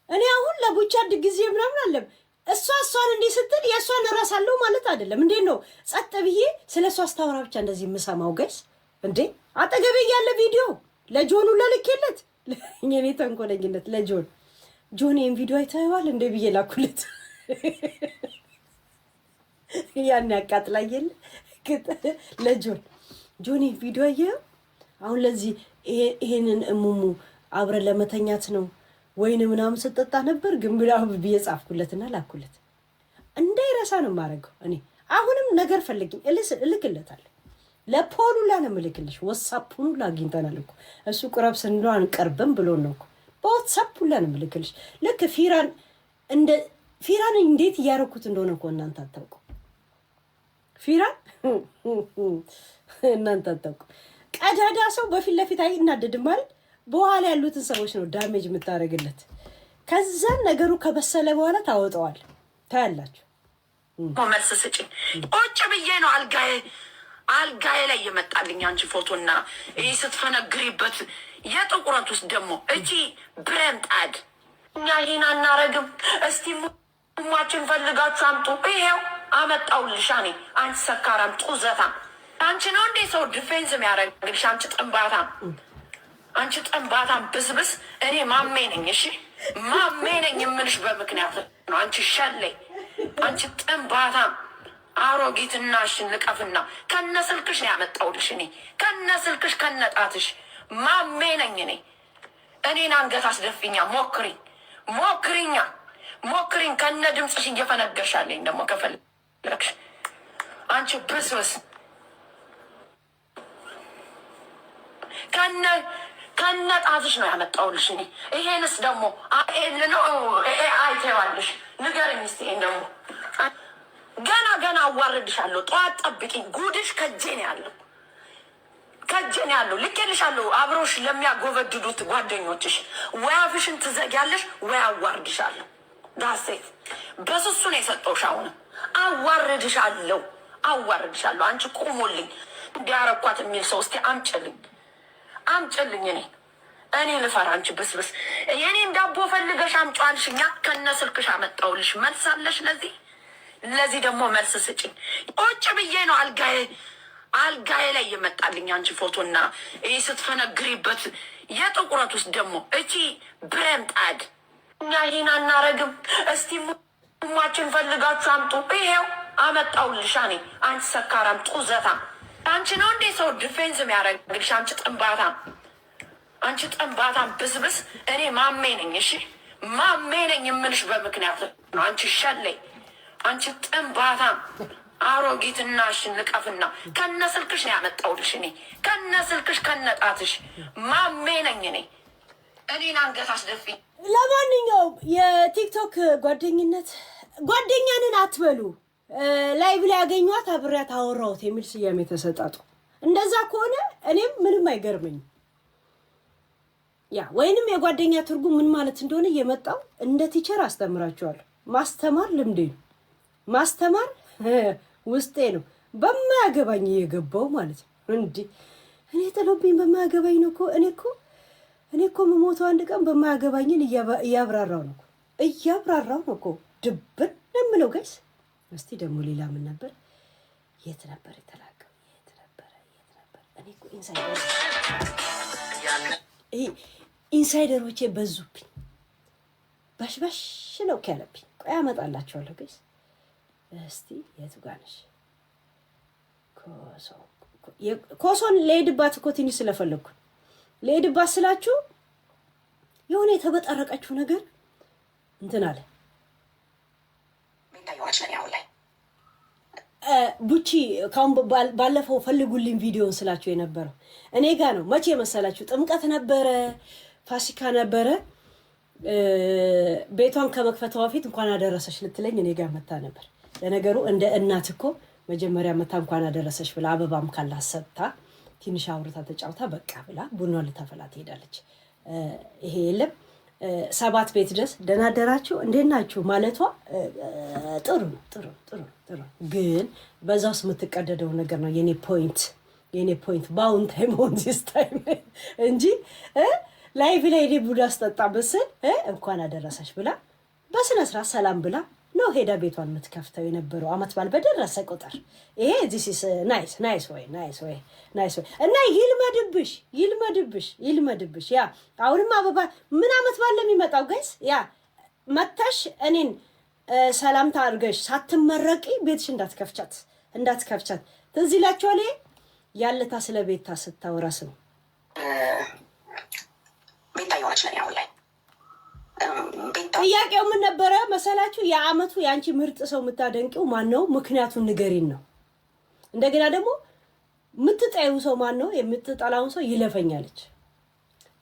እኔ አሁን ለቡቻ ጊዜ ምናምን አለም እሷን እንዲህ ስትል የእሷን እረሳለሁ ማለት አይደለም። እንዴት ነው ጸጥ ብዬ ስለ እሷ አስታወራ ብቻ እንደዚህ የምሰማው ገስ እንዴ? አጠገቤ ያለ ቪዲዮ ለጆኑ ለልኬለት የኔ ተንኮለኝነት ጆን ይሄን ቪዲዮ አይተኸዋል እንዴ ብዬ ላኩለት። ያን ያቃጥላየል ጆን ይሄን ቪዲዮ አየኸው? አሁን ለዚህ ይሄንን እሙሙ አብረን ለመተኛት ነው ወይን ምናምን ስጠጣ ነበር ግን ብላው ብዬ ጻፍኩለትና ላኩለት። እንዳይረሳ ነው ማረገው። እኔ አሁንም ነገር ፈልግኝ እልክለታለሁ። ለፖሉላ ነው ምልክልሽ። ዋትስአፑን ላግኝተናል እኮ እሱ ቅረብ ስንለው አንቀርብም ብሎ ነው እኮ በዋትስአፑ ላይ ነው ምልክልሽ። ልክ ፊራን እንደ ፊራን እንዴት እያረኩት እንደሆነ እኮ እናንተ አታውቁ። ፊራን እናንተ አታውቁ። ቀዳዳ ሰው በፊት ለፊት አይናደድም ማለት በኋላ ያሉትን ሰዎች ነው ዳሜጅ የምታደርግለት። ከዛ ነገሩ ከበሰለ በኋላ ታወጣዋል። ታያላችሁ። መልስ ስጪኝ። ቁጭ ብዬ ነው አልጋዬ ላይ የመጣልኝ አንቺ ፎቶና ይህ ስትፈነግሪበት የጥቁረት ውስጥ ደግሞ እቺ ብረምጣድ እኛ ይህን አናረግም። እስቲ ሙማችን ፈልጋችሁ አምጡ። ይሄው አመጣውልሽ። እኔ አንቺ ሰካራም ጡዘታ አንቺ ነው እንዴ ሰው ዲፌንስ የሚያደርግልሽ? አንቺ ጠንባታም ብስብስ። እኔ ማሜ ነኝ። እሺ ማሜ ነኝ የምልሽ በምክንያት ነው። አንቺ ሸለይ፣ አንቺ ጠንባታም አሮጊትናሽን ልቀፍና ከነ ስልክሽ ነው ያመጣውልሽ። እኔ ከነ ስልክሽ ከነጣትሽ ማሜ ነኝ። እኔን አንገት አስደፊኛ ሞክሪኝ ከነ ድምፅሽ እየፈነገርሻለኝ ደግሞ ከፈለግሽ አንቺ ብስብስ ከነ ጣትሽ ነው ያመጣውልሽ። ይሄንስ ደግሞ ነው አይተዋልሽ። ንገረኝ እስኪ ይሄን ደግሞ ገና አዋርድሻለሁ። ጠዋት ጠብቂኝ። ጉድሽ ከጄ ነው ያለው ልኬልሻለሁ። አብሮሽ ለሚያጎበድዱት ጓደኞችሽ ወይ አፍሽን ትዘጊያለሽ ወይ አዋርድሻለሁ። ዳሴት በስሱ ነው የሰጠውሽ። አሁንም አዋርድሻለሁ። አንቺ ቁሙልኝ እንዲያረኳት የሚል ሰው እስኪ አምጭልኝ። እኔ ልፈራ። አንቺ ብስብስ የኔን ዳቦ ፈልገሽ አምጫልሽኛ ከነ ስልክሽ አመጣውልሽ። መልስ አለሽ? ለዚህ ደግሞ መልስ ስጪኝ። ቁጭ ብዬ ነው አልጋዬ ላይ የመጣልኝ አንቺ ፎቶና ይህ ስትፈነግሪበት የጥቁረት ውስጥ ደግሞ እቺ ብረምጣድ እኛ ይህን አናረግም። እስቲ ሙማችን ፈልጋችሁ አምጡ። ይሄው አመጣውልሽ። እኔ አንቺ ሰካራም ጡዘታ አንቺ ነው እንዴ ሰው ዲፌንስ የሚያደርግልሽ? አንቺ ጠንባታም ብስብስ። እኔ ማሜ ነኝ። እሺ ማሜ ነኝ የምልሽ በምክንያት ነው። አንቺ ሸለይ፣ አንቺ ጠንባታም አሮጊትናሽን ልቀፍና ከነ ስልክሽ ነው ያመጣውልሽ። ከነ ስልክሽ ከነጣትሽ ማሜ ነኝ። እኔን አንገት አስደፊ። ለማንኛውም የቲክቶክ ጓደኛንን አትበሉ። ላይቭ ላይ ያገኟት አብሬያት አወራሁት የሚል ስያሜ ተሰጣጡ። እንደዛ ከሆነ እኔም ምንም አይገርመኝም። ወይንም የጓደኛ ትርጉም ምን ማለት እንደሆነ እየመጣው እንደ ቲቸር አስተምራቸዋለሁ። ማስተማር ልምዴ ነው። ማስተማር ውስጤ ነው። በማያገባኝ እየገባው ማለት ነው። እኔ ጥሎብኝ በማያገባኝ ነው እኮ እኔ እኮ የምሞተው አንድ ቀን በማያገባኝን እያብራራው ነው እኮ ድብን የምለው ጋይስ። እስቲ ደግሞ ሌላ ምን ነበር? የት ነበር የተላከው? የት ነበር? እኔ እኮ ኢንሳይደሮቼ በዙብኝ። ባሽ ነው ያለብኝ። ቆይ አመጣላችኋለሁ ጋይስ። እስቲ የቱ ጋር ነሽ? ኮሶን ለሄድባት እኮ ትንሽ ስለፈለግኩ ለሄድባት ስላችሁ የሆነ የተበጠረቀችው ነገር እንትን አለ። ቡቺ ካሁን ባለፈው ፈልጉልኝ ቪዲዮን ስላችሁ የነበረው እኔ ጋር ነው። መቼ መሰላችሁ? ጥምቀት ነበረ፣ ፋሲካ ነበረ። ቤቷን ከመክፈቷ በፊት እንኳን አደረሰሽ ልትለኝ እኔ ጋር መታ ነበር። ለነገሩ እንደ እናት እኮ መጀመሪያ መታ እንኳን አደረሰሽ ብላ አበባም ካላሰጥታ ትንሽ አውርታ ተጫውታ በቃ ብላ ቡና ልታፈላ ትሄዳለች። ይሄ የለም 7 ቤት ድረስ ደህና አደራችሁ እንዴት ናችሁ ማለቷ ጥሩ ነው። ግን በዛው የምትቀደደው ነገር ነው የኔ ፖይንት ባውን ታይም ኦን ዚስ ታይም እንጂ ላይቭ ላይ ቡዳ አስጠጣ በስል እንኳን አደረሰሽ ብላ በስነ ስርዓት ሰላም ብላ ነው ሄዳ ቤቷን የምትከፍተው የነበረው። አመት ባል በደረሰ ቁጥር ይሄ this is nice way እና ይልመድብሽ። ያ አሁንም አበባ ምን አመት ባል ለሚመጣው ጋይስ ያ መተሽ እኔን ሰላምታ አድርገሽ ሳትመረቂ ቤትሽ እንዳትከፍቻት ትዝ ይላችኋል። ያለታ ስለ ቤታ ስታወራስ ነው ቤታ ይሆናል ላይ አሁን ላይ ጥያቄው ምን ነበረ መሰላችሁ? የአመቱ ያንቺ ምርጥ ሰው የምታደንቂው ማን ነው? ምክንያቱን ንገሪን ነው። እንደገና ደግሞ የምትጠይው ሰው ማን ነው? የምትጠላውን ሰው ይለፈኛለች።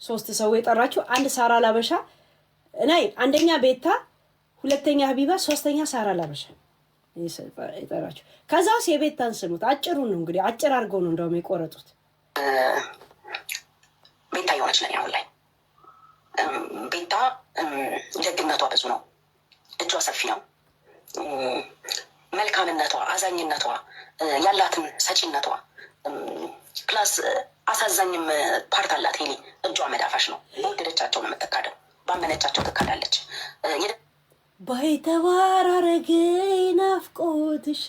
3 ሰው የጠራችሁ አንድ ሳራ ላበሻ ናይ አንደኛ ቤታ፣ ሁለተኛ ሀቢባ፣ ሶስተኛ ሳራ ላበሻ ይጠራቸው። ከዛውስ የቤታን ስሙት። አጭሩ ነው እንግዲህ አጭር አድርገው ነው እንደውም የቆረጡት። ቤታ የሆነች ነኝ አሁን ላይ። ቤታ ደግነቷ ብዙ ነው፣ እጇ ሰፊ ነው። መልካምነቷ፣ አዛኝነቷ፣ ያላትን ሰጪነቷ ፕላስ አሳዛኝም ፓርት አላት። ሄሊ እጇ መዳፋሽ ነው። በወደደቻቸው ነው የምትካደው፣ ባመነቻቸው ትካዳለች። ባይተዋር አረገኝ ናፍቆትሽ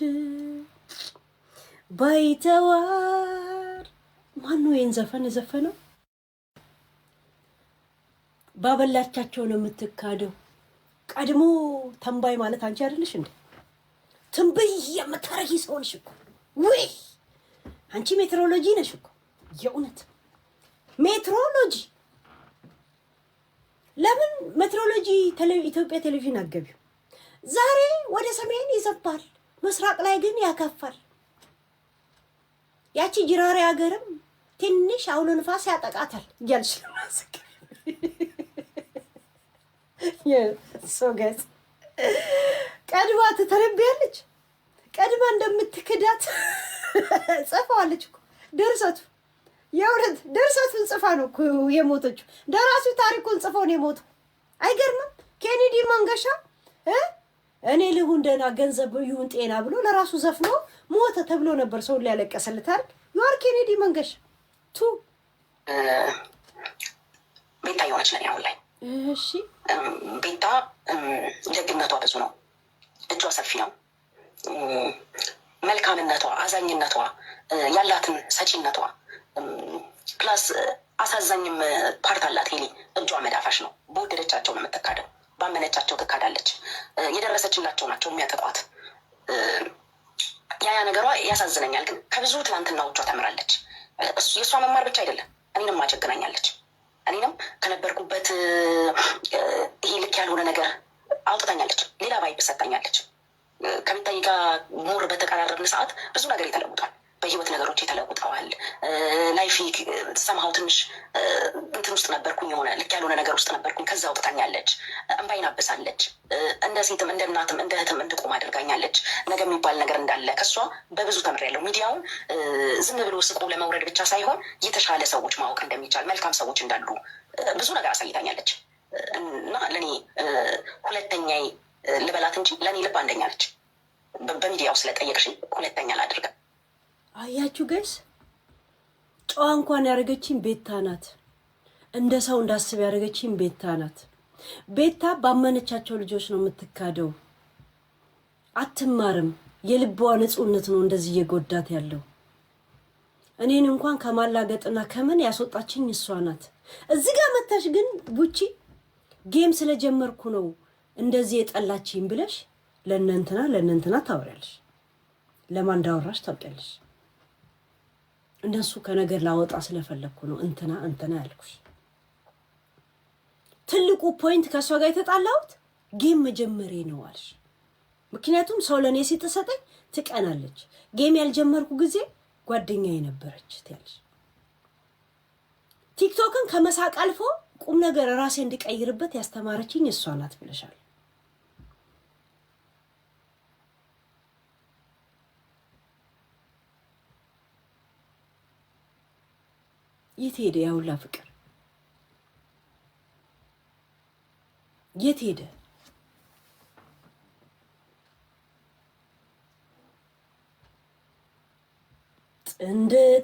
ባይተዋር። ማነው ይህን ዘፈን የዘፈነው? ባበላቻቸው ነው የምትካደው። ቀድሞ ተንባይ ማለት አንቺ አይደለሽ እንዴ? ትንብይ የምታረጊ ሰው ነሽ እኮ። ውይ አንቺ ሜትሮሎጂ ነሽ እኮ። የእውነት ሜትሮሎጂ። ለምን ሜትሮሎጂ ኢትዮጵያ ቴሌቪዥን አገቢው? ዛሬ ወደ ሰሜን ይዘባል፣ ምስራቅ ላይ ግን ያካፋል። ያቺ ጅራሬ ሀገርም ትንሽ አውሎ ንፋስ ያጠቃታል እያልሽ ለማስክ ገጽ ቀድማ ትተረቢያለች። ቀድማ እንደምትክዳት ጽፋዋለች እኮ ድርሰቱ። የእውነት ድርሰቱን ጽፋ ነው እኮ የሞተችው። ደራሲው ታሪኩን ጽፈው ነው የሞተው። አይገርምም? ኬኔዲ መንገሻ እኔ ልሁን ደህና ገንዘብ ይሁን ጤና ብሎ ለራሱ ዘፍኖ ሞተ ተብሎ ነበር ሰው ሊያለቀሰልት አይደል? ዩአር ኬኔዲ መንገሻ ቱ ቤታ የሆነች ነኝ አሁን ላይ። እሺ ቤታ ደግነቷ ብዙ ነው፣ እጇ ሰፊ ነው። መልካምነቷ፣ አዛኝነቷ፣ ያላትን ሰጪነቷ ፕላስ አሳዛኝም ፓርት አላት። ሄሊ እጇ መዳፋሽ ነው። በወደደቻቸው ነው የምትካደው፣ ባመነቻቸው ትካዳለች። የደረሰችላቸው ናቸው የሚያጠቋት። ያ ነገሯ ያሳዝነኛል። ግን ከብዙ ትናንትናዎቿ ተምራለች። የእሷ መማር ብቻ አይደለም፣ እኔንም አጀግናኛለች። እኔንም ከነበርኩበት ይሄ ልክ ያልሆነ ነገር አውጥታኛለች። ሌላ ቫይብ ሰጣኛለች። ከሚታይ ጋር ሞር በተቀራረብን ሰዓት ብዙ ነገር የተለውጧል። በህይወት ነገሮች የተለውጠዋል። ላይፍ ሰምሃው ትንሽ እንትን ውስጥ ነበርኩኝ፣ የሆነ ልክ ያልሆነ ነገር ውስጥ ነበርኩኝ። ከዛ አውጥታኛለች። እንባይን አብሳለች። እንደ ሴትም እንደ እናትም እንደ እህትም እንድቆም አድርጋኛለች። ነገ የሚባል ነገር እንዳለ ከእሷ በብዙ ተምሬያለሁ። ሚዲያውን ዝም ብሎ ስቆ ለመውረድ ብቻ ሳይሆን የተሻለ ሰዎች ማወቅ እንደሚቻል፣ መልካም ሰዎች እንዳሉ ብዙ ነገር አሳይታኛለች። እና ለእኔ ሁለተኛዬ ልበላት እንጂ ለእኔ ልብ አንደኛ ነች። በሚዲያው ስለጠየቅሽኝ ሁለተኛ ላድርጋ። አያችሁ ጋይስ፣ ጨዋ እንኳን ያደረገችኝ ቤታ ናት። እንደ ሰው እንዳስብ ያደረገችኝ ቤታ ናት። ቤታ ባመነቻቸው ልጆች ነው የምትካደው። አትማርም። የልቧ ንጹህነት ነው እንደዚህ እየጎዳት ያለው። እኔን እንኳን ከማላገጥና ከምን ያስወጣችኝ እሷ ናት። እዚህ ጋር መታሽ ግን ቡቺ ጌም ስለጀመርኩ ነው እንደዚህ የጠላችኝ ብለሽ ለእነንትና ታወሪያለሽ። ለማን እንዳወራሽ ታውቂያለሽ። እነሱ ከነገር ላወጣ ስለፈለኩ ነው እንትና ያልኩሽ። ትልቁ ፖይንት ከሷ ጋር የተጣላሁት ጌም መጀመሬ ነው አልሽ። ምክንያቱም ሰው ለኔ ሲተሰጠኝ ትቀናለች። ጌም ያልጀመርኩ ጊዜ ጓደኛዬ ነበረች ትያለሽ። ቲክቶክን ከመሳቅ አልፎ ቁም ነገር ራሴ እንድቀይርበት ያስተማረችኝ እሷ ናት ብለሻል። የት ሄደ ያውላ ፍቅር? የት ሄደ?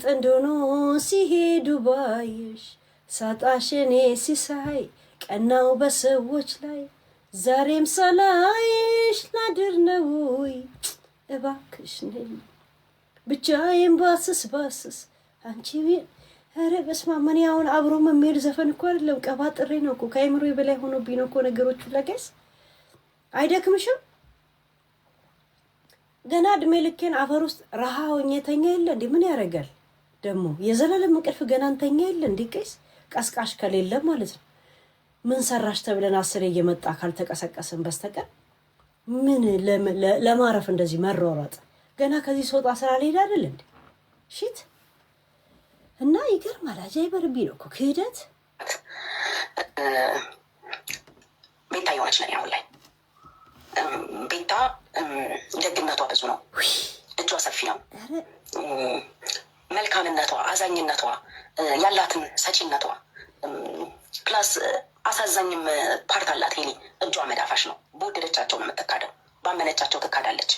ጥንድ ሆኖ ሲሄዱ ባይሽ ሳጣሽ እኔ ሲሳይ ቀናው በሰዎች ላይ ዛሬም ሳላይሽ ላድር ነው እባክሽ ነኝ ብቻዬን ባስስ አንቺ ኧረ በስመ አብ። እኔ አሁን አብሮ መሄድ ዘፈን እኮ አይደለም ቀባጥሬ ነው እኮ ከአይምሮ በላይ ሆኖብኝ ነው እኮ ነገሮቹ። ለገስ አይደክምሽም? ገና እድሜ ልኬን አፈር ውስጥ ረሃ ሆኜ ተኛ የለ እንዴ? ምን ያደርጋል ደግሞ የዘላለም እንቅልፍ ገና እንተኛ የለ እንዴ? ቀስ ቀስቃሽ ከሌለ ማለት ነው። ምን ሰራሽ ተብለን አስሬ እየመጣ ካልተቀሰቀስን በስተቀር ምን ለማረፍ እንደዚህ መሯሯጥ? ገና ከዚህ ሶጣ ስራ ልሄድ አይደል እንዴ? ሺት እና ይገርማል። አጃይብ በርቢ ነው እኮ ክህደት። ቤታ የሆነች ነኝ አሁን ላይ። ቤታ ደግነቷ ብዙ ነው፣ እጇ ሰፊ ነው። መልካምነቷ፣ አዛኝነቷ፣ ያላትን ሰጪነቷ ፕላስ አሳዛኝም ፓርት አላት። ሄሊ እጇ መዳፋሽ ነው። በወደደቻቸው ነው የምትካደው፣ ባመነቻቸው ትካዳለች።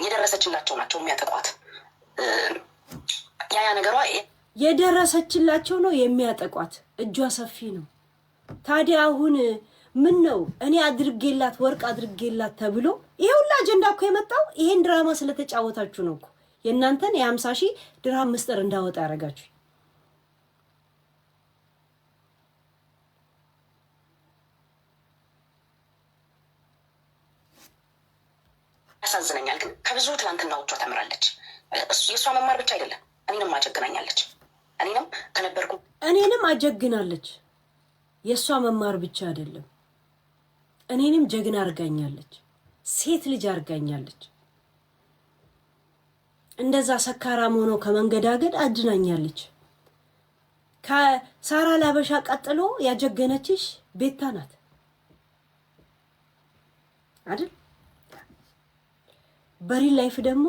የደረሰችላቸው ናቸው የሚያጠቋት። ያ ነገሯ የደረሰችላቸው ነው የሚያጠቋት። እጇ ሰፊ ነው። ታዲያ አሁን ምን ነው እኔ አድርጌላት ወርቅ አድርጌላት ተብሎ ይሄ ሁላ አጀንዳ እኮ የመጣው ይሄን ድራማ ስለተጫወታችሁ ነው እኮ የእናንተን የ50,000 ድርሃም ምስጢር እንዳወጣ ያደረጋችሁ። ያሳዝነኛል። ግን ከብዙ ትላንትናዎቿ ተምራለች። የእሷ መማር ብቻ አይደለም፣ እኔንም አጀግናኛለች። እኔንም አጀግናለች። የእሷ መማር ብቻ አይደለም፣ እኔንም ጀግና አርጋኛለች። ሴት ልጅ አርጋኛለች። እንደዛ ሰካራም ሆኖ ከመንገዳገድ አድናኛለች። ከሳራ ላበሻ ቀጥሎ ያጀገነችሽ ቤታ ናት አይደል? በሪል ላይፍ ደግሞ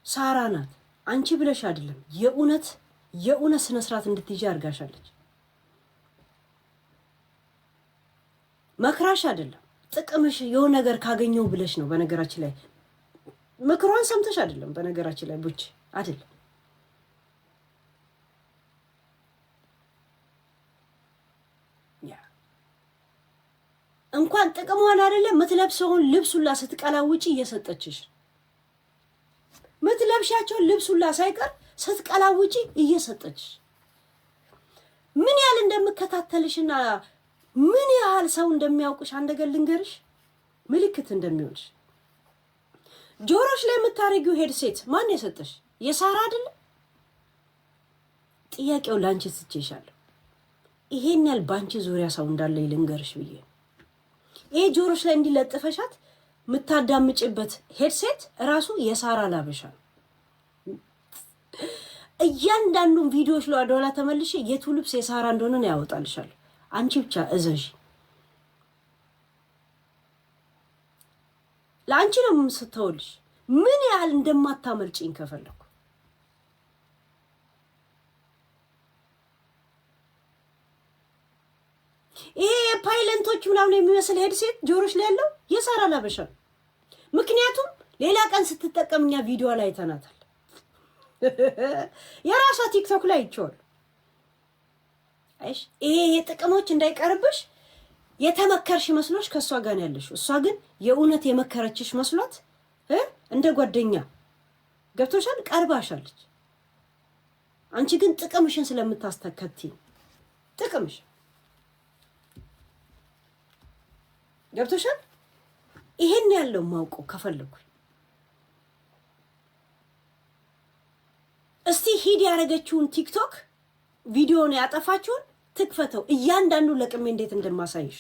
ሳራ ናት። አንቺ ብለሽ አይደለም፣ የእውነት ስነ ስርዓት እንድትይጂ አርጋሻለች። መክራሽ አይደለም፣ ጥቅምሽ የሆነ ነገር ካገኘው ብለሽ ነው። በነገራችን ላይ ምክሯን ሰምተሽ አይደለም። በነገራችን ላይ ቡች አይደለም። እንኳን ጥቅሟን አይደለም ምትለብሰውን ልብሱላ ስትቀላውጪ እየሰጠችሽ፣ ምትለብሻቸውን ልብሱላ ሳይቀር ስትቀላውጪ እየሰጠችሽ፣ ምን ያህል እንደምከታተልሽና ምን ያህል ሰው እንደሚያውቅሽ አንድ ነገር ልንገርሽ፣ ምልክት እንደሚሆንሽ። ጆሮሽ ላይ የምታረጊው ሄድሴት ማን የሰጠሽ? የሳራ አይደለ? ጥያቄው ላንቺ ትቼሻለሁ። ይሄን ያህል ባንቺ ዙሪያ ሰው እንዳለ ልንገርሽ ብዬ ነው። ይሄ ጆሮሽ ላይ እንዲለጥፈሻት የምታዳምጪበት ሄድሴት ራሱ የሳራ ላበሻ ነው። እያንዳንዱን ቪዲዮዎች ላይ ወደኋላ ተመልሼ የቱ ልብስ የሳራ እንደሆነ ነው ያወጣልሻል። አንቺ ብቻ እዘዥ። ለአንቺ ነው የምስተውልሽ ምን ያህል እንደማታመልጪኝ ከፈለኩ። ይሄ ፓይለንቶች ምናምን የሚመስል ሄድሴት ጆሮሽ ላይ ያለው የሳራ ላበሻ ነው። ምክንያቱም ሌላ ቀን ስትጠቀምኛ ቪዲዮ ላይ አይተናታል። የራሷ ቲክቶክ ላይ ይቻላል። አይሽ ይሄ ጥቅሞች እንዳይቀርብሽ የተመከርሽ መስሎሽ ከሷ ጋር ያለሽ፣ እሷ ግን የእውነት የመከረችሽ መስሏት እንደ ጓደኛ ገብቶሻል፣ ቀርባሻለች። አንቺ ግን ጥቅምሽን ስለምታስተከቲ ጥቅምሽ ገብቶሻል። ይሄን ያለው ማውቀው ከፈለኩ እስቲ ሂድ ያረገችውን ቲክቶክ ቪዲዮ ነው ያጠፋችሁን ትክፈተው፣ እያንዳንዱ ለቅሜ እንዴት እንደማሳይሽ።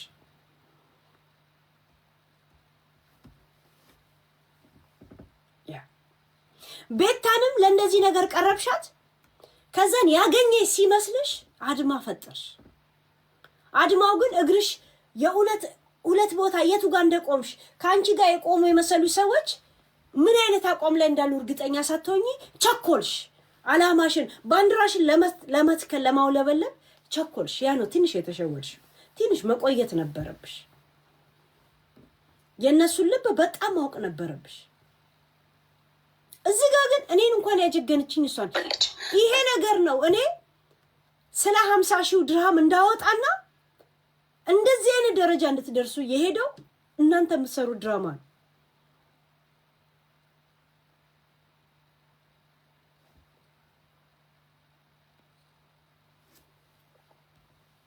ቤታንም ለእንደዚህ ነገር ቀረብሻት። ከዛን ያገኘሽ ሲመስልሽ አድማ ፈጠርሽ። አድማው ግን እግርሽ የእውነት ሁለት ቦታ የቱ ጋር እንደቆምሽ ከአንቺ ጋር የቆሙ የመሰሉ ሰዎች ምን አይነት አቋም ላይ እንዳሉ እርግጠኛ ሳትሆኚ ቸኮልሽ። አላማሽን ባንዲራሽን ለመትከል ለማውለበለብ ቸኮልሽ። ያ ነው ትንሽ የተሸወድሽ። ትንሽ መቆየት ነበረብሽ። የነሱን ልብ በጣም ማወቅ ነበረብሽ። እዚህ ጋር ግን እኔን እንኳን ያጀገነችኝ እሷን ይሄ ነገር ነው። እኔ ስለ 50,000 ድርሃም እንዳወጣና እንደዚህ አይነት ደረጃ እንድትደርሱ የሄደው እናንተ የምትሰሩ ድራማ ነው።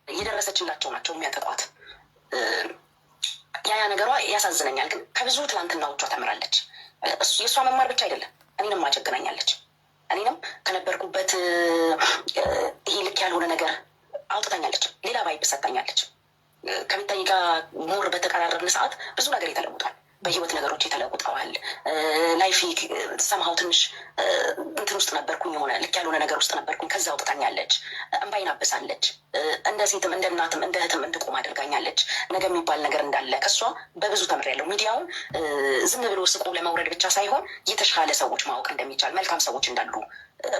የደረሰችላቸው ናቸው የሚያጠቋት። ያ ነገሯ ያሳዝነኛል። ግን ከብዙ ትላንትናዎቿ ተምራለች። የእሷ መማር ብቻ አይደለም፣ እኔንም አጀግናኛለች። እኔንም ከነበርኩበት ይሄ ልክ ያልሆነ ነገር አውጥታኛለች። ሌላ ባይብ ሰጣኛለች። ከሚታይ ጋር ሞር በተቀራረብን ሰዓት ብዙ ነገር የተለውጧል። በህይወት ነገሮች ተለውጠዋል። ላይፍ ሰማው ትንሽ እንትን ውስጥ ነበርኩኝ፣ የሆነ ልክ ያልሆነ ነገር ውስጥ ነበርኩኝ። ከዛ አውጥታኛለች፣ እንባይን አብሳለች። እንደ ሴትም እንደ እናትም እንደ እህትም እንድቆም አድርጋኛለች። ነገ የሚባል ነገር እንዳለ ከእሷ በብዙ ተምሬያለሁ። ሚዲያውን ዝም ብሎ ስቆ ለመውረድ ብቻ ሳይሆን የተሻለ ሰዎች ማወቅ እንደሚቻል፣ መልካም ሰዎች እንዳሉ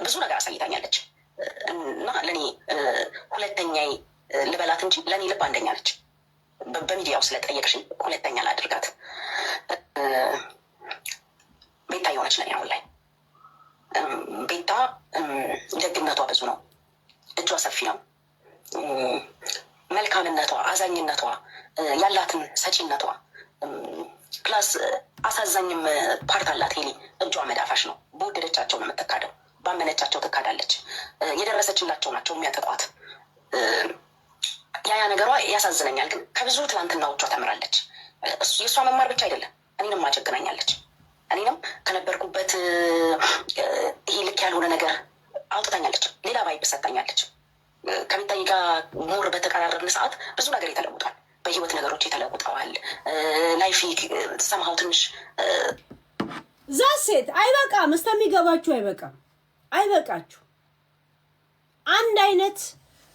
ብዙ ነገር አሳይታኛለች። እና ለእኔ ሁለተኛዬ ልበላት እንጂ ለእኔ ልብ አንደኛ ነች። በሚዲያው ስለጠየቅሽኝ ሁለተኛ ላድርጋት። ቤታ የሆነች ነኝ አሁን ላይ። ቤታ ደግነቷ ብዙ ነው፣ እጇ ሰፊ ነው። መልካምነቷ፣ አዛኝነቷ፣ ያላትን ሰጪነቷ ፕላስ አሳዛኝም ፓርት አላት። ሄሊ እጇ መዳፋሽ ነው። በወደደቻቸው ነው የምትካደው፣ ባመነቻቸው ትካዳለች። የደረሰችላቸው ናቸው የሚያጠቋት። ያ ነገሯ ያሳዝነኛል። ግን ከብዙ ትላንትናዎቿ ተምራለች። የእሷ መማር ብቻ አይደለም፣ እኔንም አጨግናኛለች። እኔንም ከነበርኩበት ይሄ ልክ ያልሆነ ነገር አውጥታኛለች። ሌላ ባይብ ሰጣኛለች። ከቤታዬ ጋር ሞር በተቀራረብን ሰዓት ብዙ ነገር የተለውጧል። በህይወት ነገሮች ተለውጠዋል። ላይፍ ሰማው ትንሽ ዛሴት አይበቃም። እስከሚገባችሁ አይበቃም። አይበቃችሁ። አንድ አይነት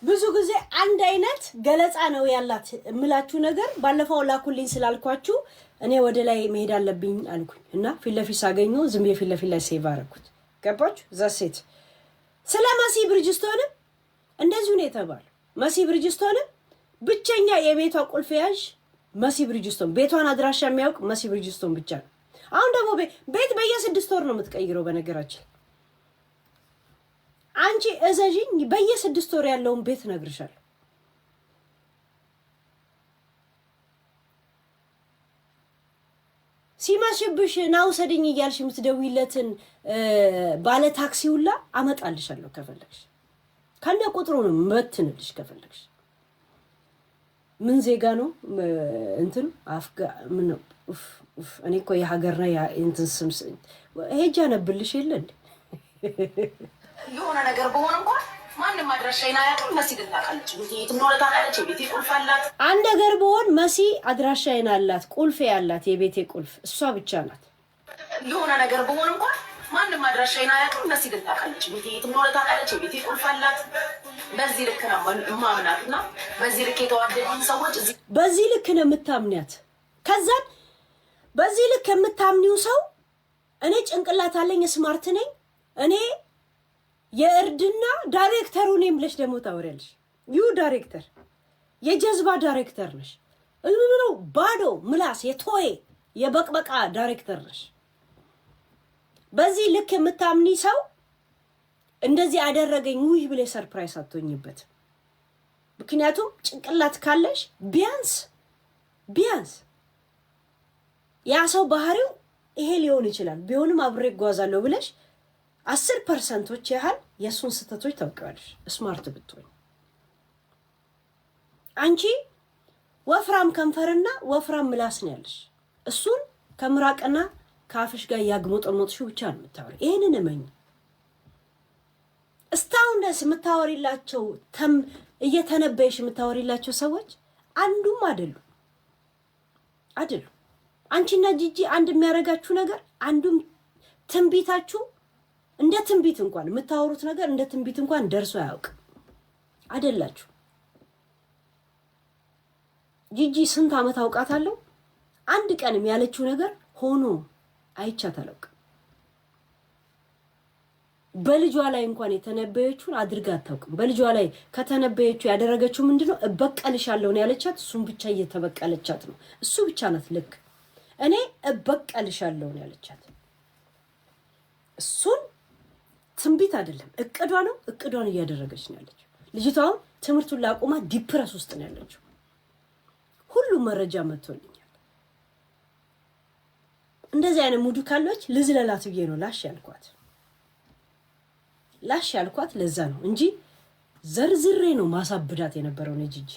ብዙ ጊዜ አንድ አይነት ገለጻ ነው ያላት የምላችሁ ነገር። ባለፈው ላኩልኝ ስላልኳችሁ እኔ ወደ ላይ መሄድ አለብኝ አልኩኝ እና ፊት ለፊት ሳገኘው ዝም ብዬ ፊት ለፊት ላይ ሴቭ አደረኩት። ገባችሁ? ዛሴት ስለ መሲ ብርጅስቶንም እንደዚሁ ነው የተባለው። መሲ ብርጅስቶንም ብቸኛ የቤቷ ቁልፍ ያዥ መሲ ብርጅስቶን፣ ቤቷን አድራሻ የሚያውቅ መሲ ብርጅስቶን ብቻ ነው። አሁን ደግሞ ቤት በየ6 ወር ነው የምትቀይረው። በነገራችን አንቺ እዘዥኝ በየ6 ወር ያለውን ቤት ነግርሻለሁ። ሲመሽብሽ ናውሰድኝ እያልሽ የምትደውይለትን ባለ ታክሲ ሁላ አመጣልሻለሁ ከፈለግሽ። ከነ ቁጥሩ ነው መትንልሽ ከፈለግሽ። ምን ዜጋ ነው እንትን አፍጋ ምን ነው? እኔ እኮ የሀገርና እንትን ስም ሄጃ ነብልሽ የለ እንዴ? የሆነ ነገር በሆነ እንኳን ማንም አድራሻዬን አያውቅም። መሲ ግን ታውቃለች። ቤቴ የት እንደሆነ ታውቃለች። የቤቴ ቁልፍ አላት። አንድ ነገር በሆን መሲ አድራሻዬን አላት፣ ቁልፍ ያላት፣ የቤቴ ቁልፍ እሷ ብቻ ናት። የሆነ ነገር በሆነ እንኳን ማንም አድራሻዬን አያውቅም። መሲ ግን ታውቃለች። ቤቴ የት እንደሆነ ታውቃለች። የቤቴ ቁልፍ አላት። በዚህ ልክ ነው የማምናትና በዚህ ልክ የተዋደዱን ሰዎች በዚህ ልክ ነው የምታምኛት። ከዛን በዚህ ልክ የምታምኒው ሰው እኔ ጭንቅላት አለኝ፣ ስማርት ነኝ እኔ የእርድና ዳይሬክተሩ ነኝ ብለሽ ደግሞ ታወሪያለሽ። ዩ ዳይሬክተር የጀዝባ ዳይሬክተር ነሽ። ነው ባዶ ምላስ የቶይ የበቅበቃ ዳይሬክተር ነሽ። በዚህ ልክ የምታምኒ ሰው እንደዚህ አደረገኝ ውይ ብለሽ ሰርፕራይዝ አትሆኝበት። ምክንያቱም ጭንቅላት ካለሽ ቢያንስ ያ ሰው ባህሪው ይሄ ሊሆን ይችላል ቢሆንም አብሬ እጓዛለሁ ብለሽ 10% ያህል የሱን ስተቶች ታውቂዋለሽ። ስማርት ብትሆኝ አንቺ ወፍራም ከንፈርና ወፍራም ምላስ ነው ያለሽ። እሱን ከምራቅና ካፍሽ ጋር ያግሞጠሞጥሽው ብቻ ነው የምታወሪ። ይሄንን እመኝ። እስታውን ደስ የምታወሪላቸው እየተነበየሽ የምታወሪላቸው ሰዎች አንዱም አይደሉ። አንቺና ጂጂ አንድ የሚያረጋችሁ ነገር አንዱም ትንቢታችሁ እንደ ትንቢት እንኳን የምታወሩት ነገር እንደ ትንቢት እንኳን ደርሶ አያውቅም። አይደላችሁ። ጂጂ ስንት ዓመት አውቃታለሁ። አንድ ቀንም ያለችው ነገር ሆኖ አይቻት አላውቅም። በልጇ ላይ እንኳን የተነበየችውን አድርጋ አታውቅም። በልጇ ላይ ከተነበየችው ያደረገችው ምንድነው? እበቀልሻለሁ ነው ያለቻት። እሱን ብቻ እየተበቀለቻት ነው። እሱ ብቻ ናት ልክ። እኔ እበቀልሻለሁ ነው ያለቻት። እሱን ትንቢት አይደለም እቅዷ ነው። እቅዷን እያደረገች ነው ያለችው። ልጅቷም ትምህርቱን ላቆማ ዲፕረስ ውስጥ ነው ያለችው። ሁሉም መረጃ መጥቶልኛል። እንደዚህ አይነት ሙዱ ካለች ልዝለላት ብዬ ነው ላሽ ያልኳት ለዛ ነው እንጂ ዘርዝሬ ነው ማሳብዳት የነበረው ነው ጂጂ።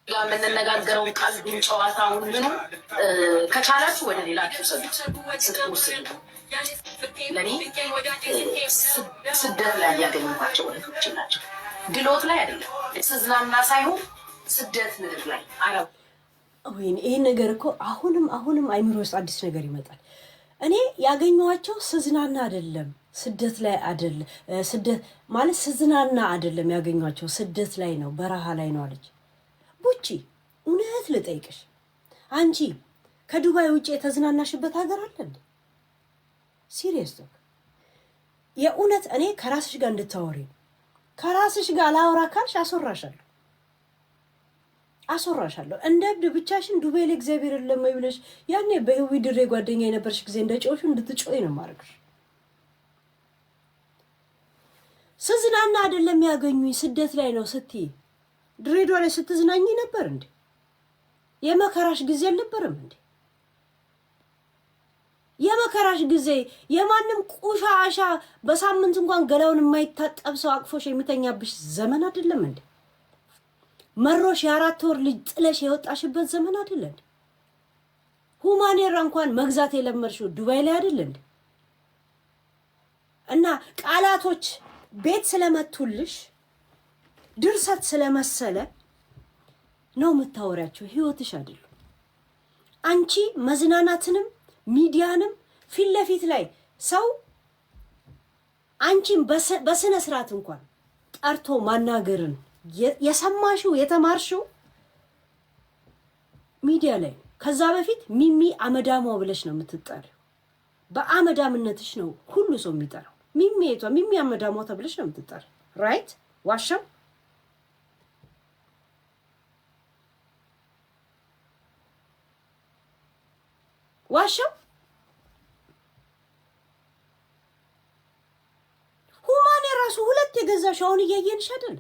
የምንነጋገረው ቀልዱን ጨዋታውን ምኑ ከቻላችሁ ወደ ሌላ ሰዱት ስትወስዱ ለኔ ስደት ላይ ያገኘኋቸው ወንዶች ናቸው። ድሎት ላይ አይደለም ስዝናና ሳይሆን ስደት ምድር ላይ አረብ ወይኔ ይሄ ነገር እኮ አሁንም አይምሮ ውስጥ አዲስ ነገር ይመጣል። እኔ ያገኘኋቸው ስዝናና አይደለም ስደት ላይ አይደለም ስደት ማለት ስዝናና አይደለም ያገኘኋቸው ስደት ላይ ነው በረሃ ላይ ነው አለች ቡቺ። እውነት ልጠይቅሽ አንቺ ከዱባይ ውጪ የተዝናናሽበት ሀገር አለ እንዴ? ሲሪየስ ነው የእውነት። እኔ ከራስሽ ጋር እንድታወሪ ከራስሽ ጋር ላወራ ካልሽ አስወራሻለሁ እንደ እብድ ብቻሽን ዱባይ ለእግዚአብሔር ለማይ ብለሽ ያኔ በህዊ ድሬ ጓደኛ የነበርሽ ጊዜ እንደ ጮሽ እንድትጮይ ነው ማድረግሽ። ስዝናና አይደለም ያገኙኝ ስደት ላይ ነው ስትይ ድሬዳዋ ላይ ስትዝናኝ ነበር እንዴ? የመከራሽ ጊዜ አልነበረም እንዴ? የመከራሽ ጊዜ የማንም ቁሻሻ በሳምንት እንኳን ገላውን የማይታጠብ ሰው አቅፎሽ የሚተኛብሽ ዘመን አይደለም እንዴ? መሮሽ የ4 ወር ልጅ ጥለሽ የወጣሽበት ዘመን አይደለም እንዴ? ሁማኔራ እንኳን መግዛት የለመድሽው ዱባይ ላይ አይደለም እንዴ? እና ቃላቶች ቤት ስለመቱልሽ ድርሰት ስለመሰለ ነው የምታወሪያቸው፣ ህይወትሽ አይደለም። አንቺ መዝናናትንም ሚዲያንም ፊት ለፊት ላይ ሰው አንቺን በስነ ስርዓት እንኳን ጠርቶ ማናገርን የሰማሽው የተማርሽው ሚዲያ ላይ። ከዛ በፊት ሚሚ አመዳሟ ብለሽ ነው የምትጠሪው። በአመዳምነትሽ ነው ሁሉ ሰው የሚጠራው። ሚሚ አመዳሟ ተብለሽ ነው የምትጠሪው። ራይት? ዋሻው ሁማኔ ራሱ ሁለት የገዛሽ አሁን እያየንሽ አይደል?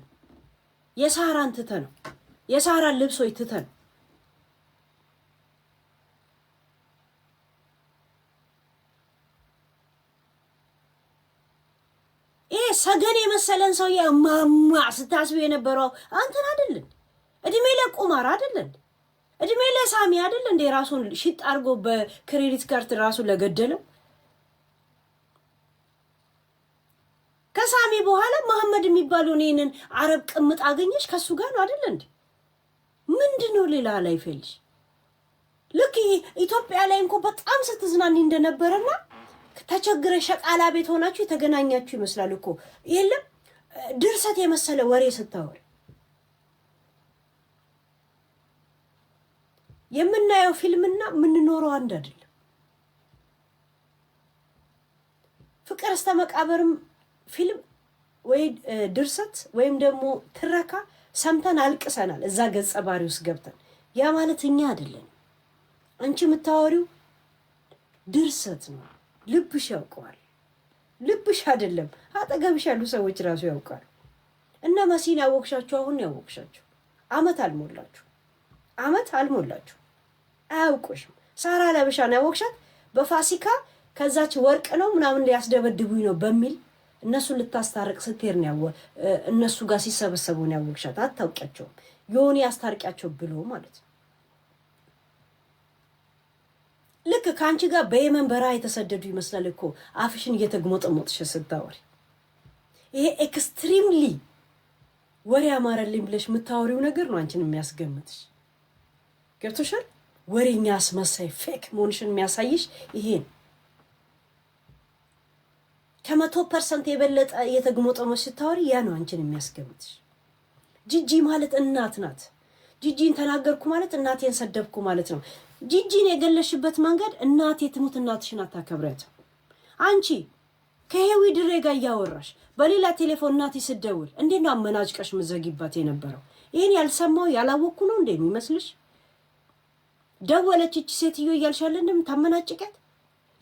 የሳራን ትተን ነው የሳራን ልብሶች ትተን ሰገን የመሰለን ሰውዬ ማማ ስታስቢ የነበረው አንተን አይደል? እድሜ ለቁማር አይደል? እድሜ ለሳሚ አይደል እንዴ? ራሱን ሽጥ አርጎ በክሬዲት ካርድ ራሱን ለገደለው ከሳሚ በኋላ መሐመድ የሚባለው እኔን አረብ ቅምጥ አገኘሽ ከሱ ጋር ነው አይደል እንዴ? ምንድነው ሌላ ላይ ፈልሽ? ልክ ኢትዮጵያ ላይ እንኳን በጣም ስትዝናኒ እንደነበረና ተቸግረ ሸቃላ ቤት ሆናችሁ የተገናኛችሁ ይመስላል እኮ። የለም ድርሰት የመሰለ ወሬ ስታወሪ የምናየው ፊልምና የምንኖረው አንድ አይደለም። ፍቅር እስከ መቃብርም ፊልም ወይ ድርሰት ወይም ደግሞ ትረካ ሰምተን አልቅሰናል እዛ ገጸ ባህሪ ውስጥ ገብተን። ያ ማለት እኛ አይደለም። አንቺ የምታወሪው ድርሰት ነው። ልብሽ ያውቀዋል። ልብሽ አይደለም አጠገብሽ ያሉ ሰዎች ራሱ ያውቃሉ። እና መሲን ያወቅሻቸው አሁን ያወቅሻቸው አመት አልሞላችሁ አያውቁሽም። ሳራ ለብሻን ያወቅሻት በፋሲካ ከዛች ወርቅ ነው ምናምን ሊያስደበድቡኝ ነው በሚል እነሱን ልታስታርቅ ስትሄድ ነው እነሱ ጋር ሲሰበሰቡ ነው ያወቅሻት። አታውቂያቸውም። የሆነ ያስታርቂያቸው ብሎ ማለት ነው። ልክ ካንቺ ጋር በየመን በረሃ የተሰደዱ ይመስላል እኮ አፍሽን እየተግሞጠሞጥሽ ስታወሪ። ይሄ ኤክስትሪምሊ ወሬ አማረልኝ ብለሽ የምታወሪው ነገር ነው አንቺን የሚያስገምትሽ። ገብቶሻል? ወሬኛ አስመሳይ ፌክ መሆንሽን የሚያሳይሽ ይሄ ነው። 100% የበለጠ እየተግሞጠሞጥሽ ስታወሪ ያ ነው አንቺን የሚያስገምትሽ። ጂጂ ማለት እናት ናት። ጂጂን ተናገርኩ ማለት እናቴን ሰደብኩ ማለት ነው። ጂጂን የገለሽበት መንገድ እናቴ ትሙት እናትሽን አታከብሪያትም። አንቺ ከሄዊ ድሬ ጋር እያወራሽ በሌላ ቴሌፎን እናቴ ስደውል እንዴት ነው አመናጭቀሽ ምዘጊባት የነበረው? ይሄን ያልሰማው ያላወቅኩ ነው እንዴ የሚመስልሽ? ደወለች እቺ ሴትዮ እያልሻለንም ታመናጭቀት።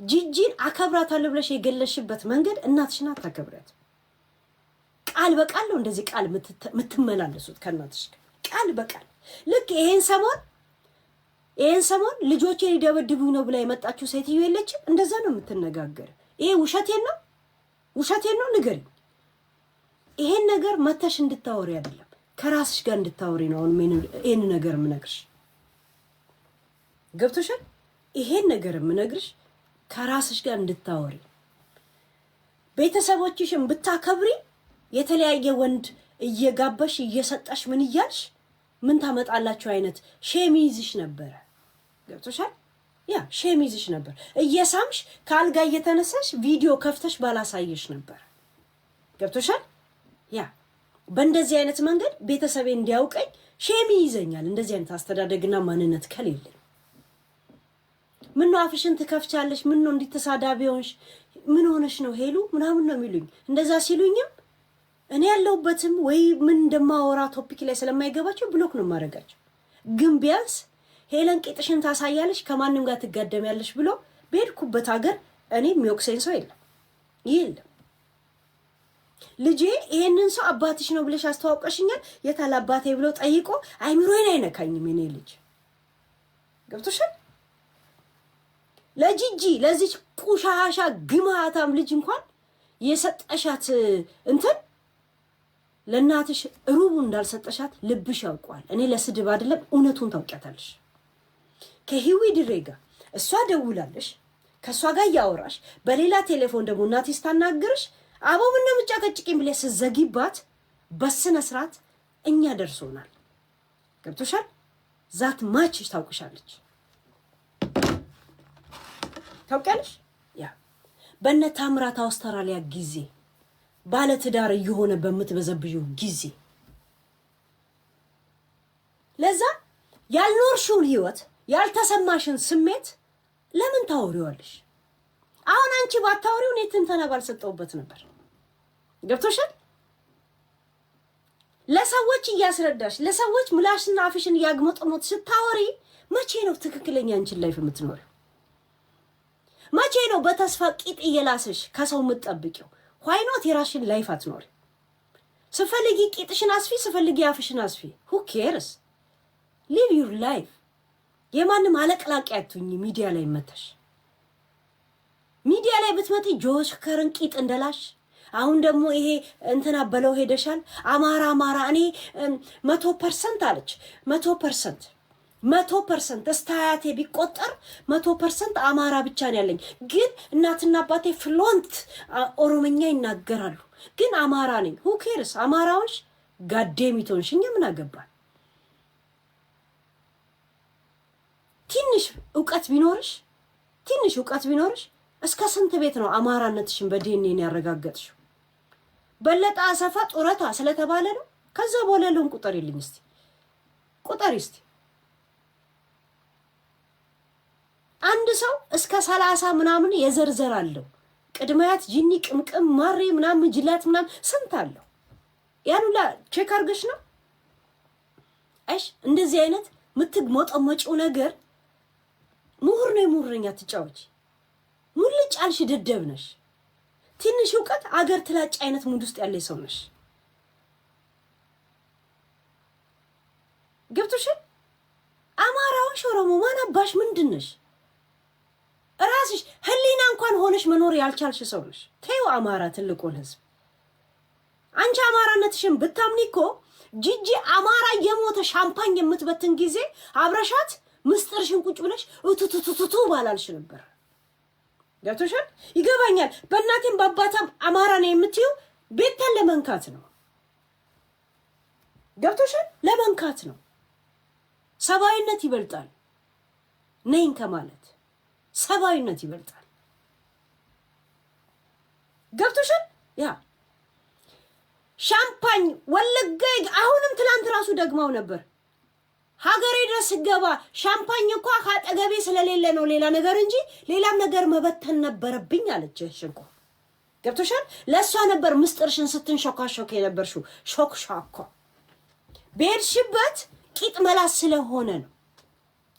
ጂጂን አከብራታለሁ ብለሽ የገለሽበት መንገድ እናትሽን አታከብሪያትም። ቃል በቃል ነው እንደዚህ ቃል የምትመላለሱት ከእናትሽ ቃል በቃል። ልክ ይሄን ሰሞን ልጆቼን ሊደበድቡኝ ነው ብላ የመጣችው ሴትዮ የለችም? እንደዛ ነው የምትነጋገር። ይሄ ውሸቴን ነው ንገሪኝ። ይሄን ነገር መተሽ እንድታወሪ አይደለም ከራስሽ ጋር እንድታወሪ ነው አሁን ይሄን ነገር የምነግርሽ። ገብቶሻል? ይሄን ነገር የምነግርሽ ከራስሽ ጋር እንድታወሪ። ቤተሰቦችሽን ብታከብሪ የተለያየ ወንድ እየጋበሽ እየሰጣሽ ምን እያልሽ ምን ታመጣላችሁ አይነት ሼም ይዝሽ ነበር ገብቶሻል ያ ሼም ይዝሽ ነበር እየሳምሽ ካልጋ እየተነሳሽ ቪዲዮ ከፍተሽ ባላሳየሽ ነበር ገብቶሻል ያ በእንደዚህ አይነት መንገድ ቤተሰቤ እንዲያውቀኝ ሼም ይዘኛል እንደዚህ አይነት አስተዳደግና ማንነት ከሌለ ምን ነው አፍሽን ትከፍቻለሽ ምን ነው እንዲተሳዳቢውንሽ ምን ሆነሽ ነው ሄሉ ምናምን ነው የሚሉኝ እንደዛ ሲሉኝም እኔ ያለውበትም ወይ ምን እንደማወራ ቶፒክ ላይ ስለማይገባቸው ብሎክ ነው ማረጋቸው ግን ቢያንስ ሄለን ቂጥሽን ታሳያለሽ ከማንንም ጋር ትጋደሚያለሽ ብሎ በሄድኩበት ሀገር እኔ የሚወቅሰኝ ሰው የለም ልጄ ይሄንን ሰው አባትሽ ነው ብለሽ አስተዋውቀሽኛል የታለ አባቴ ብሎ ጠይቆ አይምሮዬን አይነካኝም እኔ ልጅ ገብቶሻል ለጂጂ ለዚህ ቁሻሻ ግማታም ልጅ እንኳን የሰጠሻት እንትን ለናትሽ ሩቡ እንዳልሰጠሻት ልብሽ ያውቋል እኔ ለስድብ አይደለም እውነቱን ታውቂያታለሽ ከሂዊ ድሬጋ እሷ ደውላለሽ ከሷ ጋር ያወራሽ በሌላ ቴሌፎን ደግሞ እናትሽ ታናግርሽ አቦ ምን ነው ምጫቀጭቂም ብለሽ ዘጊባት በስነ ስርዓት እኛ ደርሶናል ገብቶሻል ዛት ማችሽ ታውቅሻለች ታውቂያለሽ ያ በእነ ታምራት አውስትራሊያ ጊዜ ባለ ትዳር እየሆነ በመትበዘብዩ ጊዜ ለዛ ያልኖርሽውን ህይወት ያልተሰማሽን ስሜት ለምን ታወሪዋለሽ አሁን አንቺ ባታወሪው እኔ ትንተና ባልሰጠውበት ነበር ገብቶሻል ለሰዎች እያስረዳሽ ለሰዎች ምላሽና አፍሽን ያግመጥሞት ስታወሪ መቼ ነው ትክክለኛ አንቺን ላይፍ የምትኖሪው መቼ ነው በተስፋ ቂጥ እየላስሽ ከሰው የምትጠብቂው why not የራስሽን ላይፍ አትኖሪ ስፈልጊ ቂጥሽን አስፊ ስፈልጊ አፍሽን አስፊ who cares live your life የማንም አለቅላቂ አትሁኝ ሚዲያ ላይ መተሽ ሚዲያ ላይ ብትመጪ ጆሽ ከረን ቂጥ እንደላሽ አሁን ደግሞ ይሄ እንትና በለው ሄደሻል አማራ እኔ 100% አለች 100% እስታያቴ ቢቆጠር 100% አማራ ብቻ ነው ያለኝ ግን እናትና አባቴ ፍሎንት ኦሮሞኛ ይናገራሉ ግን አማራ ነኝ who cares አማራዎች ጋዴሚቶንሽ እኛ ምን አገባን ትንሽ ዕውቀት ቢኖርሽ እስከ ስንት ቤት ነው አማራነትሽን በዲኤንኤ ያረጋገጥሽው በለጣ አሰፋ ጡረታ ስለተባለ ነው ከዛ በኋላ ለውን ቁጥር ይልኝ እስቲ ቁጥር እስቲ አንድ ሰው እስከ 30 ምናምን የዘርዘር አለው ቅድማያት ጂኒ ቅምቅም ማሬ ምናምን ጅላት ምናምን ስንት አለው ያኑላ ቼክ አርገሽ ነው እሺ እንደዚህ አይነት ምትግሞጠመጪው ነገር ምሁር ነው ምሁርኛ ትጫወች ሙልጭ አልሽ ደደብ ነሽ ትንሽ ዕውቀት አገር ትላጭ አይነት ሙድ ውስጥ ያለ ሰው ነሽ ገብቶሽ አማራውን ሾሮሞ ማን አባሽ ምንድነሽ ራስሽ ህሊና እንኳን ሆነሽ መኖር ያልቻልሽ ሰው ነሽ ተይው አማራ ትልቁን ህዝብ አንቺ አማራነትሽን ብታምኒኮ ጂጂ አማራ የሞተ ሻምፓኝ የምትበትን ጊዜ አብረሻት ምስጥርሽን ቁጭ ብለሽ እቱቱቱቱ ባላልሽ ነበር ገብቶሻል ይገባኛል በእናቴም በአባታም አማራ ነው የምትዩ ቤተን ለመንካት ነው ገብቶሻል ለመንካት ነው ሰባይነት ይበልጣል ነኝ ከማለት ሰባይነት ይበልጣል ገብቶሻል ያ ሻምፓኝ ወለጋይ አሁንም ትላንት ራሱ ደግማው ነበር ሀገሬ ድረስ ገባ ሻምፓኝ እንኳን ካጠገቤ ስለሌለ ነው ሌላ ነገር እንጂ ሌላም ነገር መበተን ነበርብኝ አለች እኮ ገብቶሻል ለሷ ነበር ምስጥርሽን ስትንሾካሾክ የነበርሽው ሾክሻኮ ቤርሽበት ቂጥ መላስ ስለሆነ ነው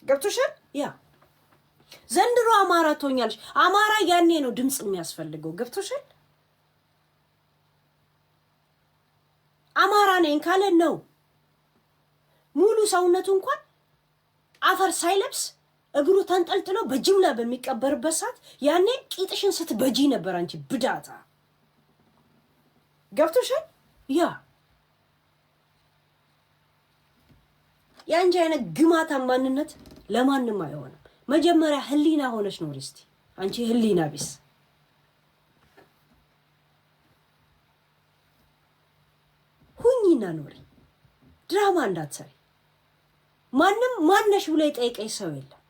ገብቶሻል ያ ዘንድሮ አማራ ቶኛልሽ አማራ ያኔ ነው ድምጽ የሚያስፈልገው ገብቶሻል አማራ ነኝ ካለ ነው ሙሉ ሰውነቱ እንኳን አፈር ሳይለብስ እግሩ ተንጠልጥሎ በጅምላ በሚቀበርበት ሰዓት ያኔ ቂጥሽን ስትበጂ ነበር አንቺ ብዳታ ገብቶሻል ያ ያንቺ አይነት ግማታ ማንነት ለማንም አይሆንም መጀመሪያ ህሊና ሆነሽ ነው እስቲ አንቺ ህሊና ቢስ ሁኚና ኖሪ ድራማ እንዳትሰሪ ማንም ማነሽ ብሎ የጠየቀሽ ሰው የለም።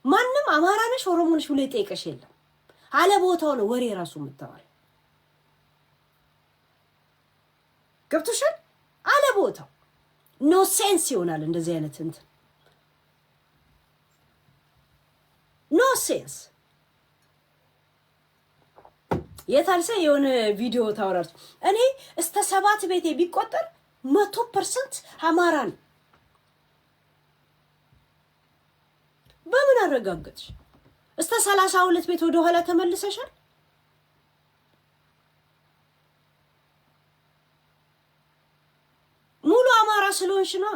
ማንም አማራ ነሽ ኦሮሞ ነሽ ብሎ የጠየቀሽ የለም። አለ ቦታው ነው ወሬ ራሱ የምታወሪ። ገብቶሻል? አለ ቦታው ኖ ሴንስ ይሆናል እንደዚህ አይነት እንትን ኖ ሴንስ። የታልሰ የሆነ ቪዲዮ ታወራች። እኔ እስከ 7 ቤቴ ቢቆጠር 100% አማራ ነው። በምን አረጋግጥሽ? እስከ 32 ቤት ወደ ኋላ ተመልሰሻል። ሙሉ አማራ ስለሆንሽ ነው።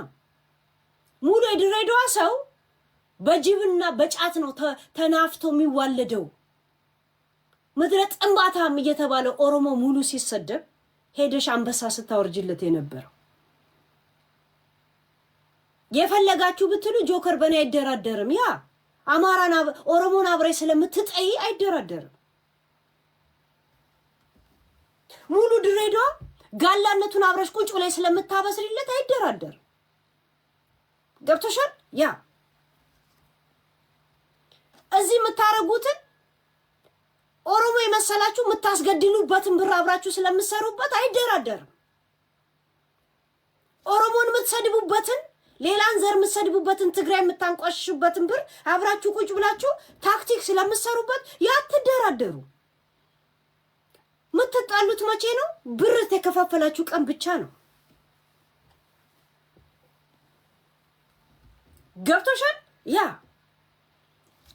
ሙሉ የድሬዳዋ ሰው በጅብና በጫት ነው ተናፍቶ የሚዋለደው። ምድረ ጥንባታም እየተባለ ኦሮሞ ሙሉ ሲሰደብ ሄደሽ አንበሳ ስታወርጅለት የነበረው። የፈለጋችሁ ብትሉ ጆከር በኔ አይደራደርም። ያ አማራና ኦሮሞን አብሬ ስለምትጠይ አይደራደርም። ሙሉ ድሬዳዋ ጋላነቱን አብረሽ ቁጭ ላይ ስለምታበስልለት አይደራደርም። ገብቶሻል? ያ እዚህ የምታረጉትን ኦሮሞ የመሰላችሁ የምታስገድሉበትን ብር አብራችሁ ስለምትሰሩበት አይደራደርም። ኦሮሞን የምትሰድቡበትን ሌላን ዘር የምትሰድቡበትን ትግራይ የምታንቋሽሹበትን ብር አብራችሁ ቁጭ ብላችሁ ታክቲክ ስለምትሰሩበት ያትደራደሩ። የምትጣሉት መቼ ነው? ብር ተከፋፈላችሁ ቀን ብቻ ነው። ገብቶሻል? ያ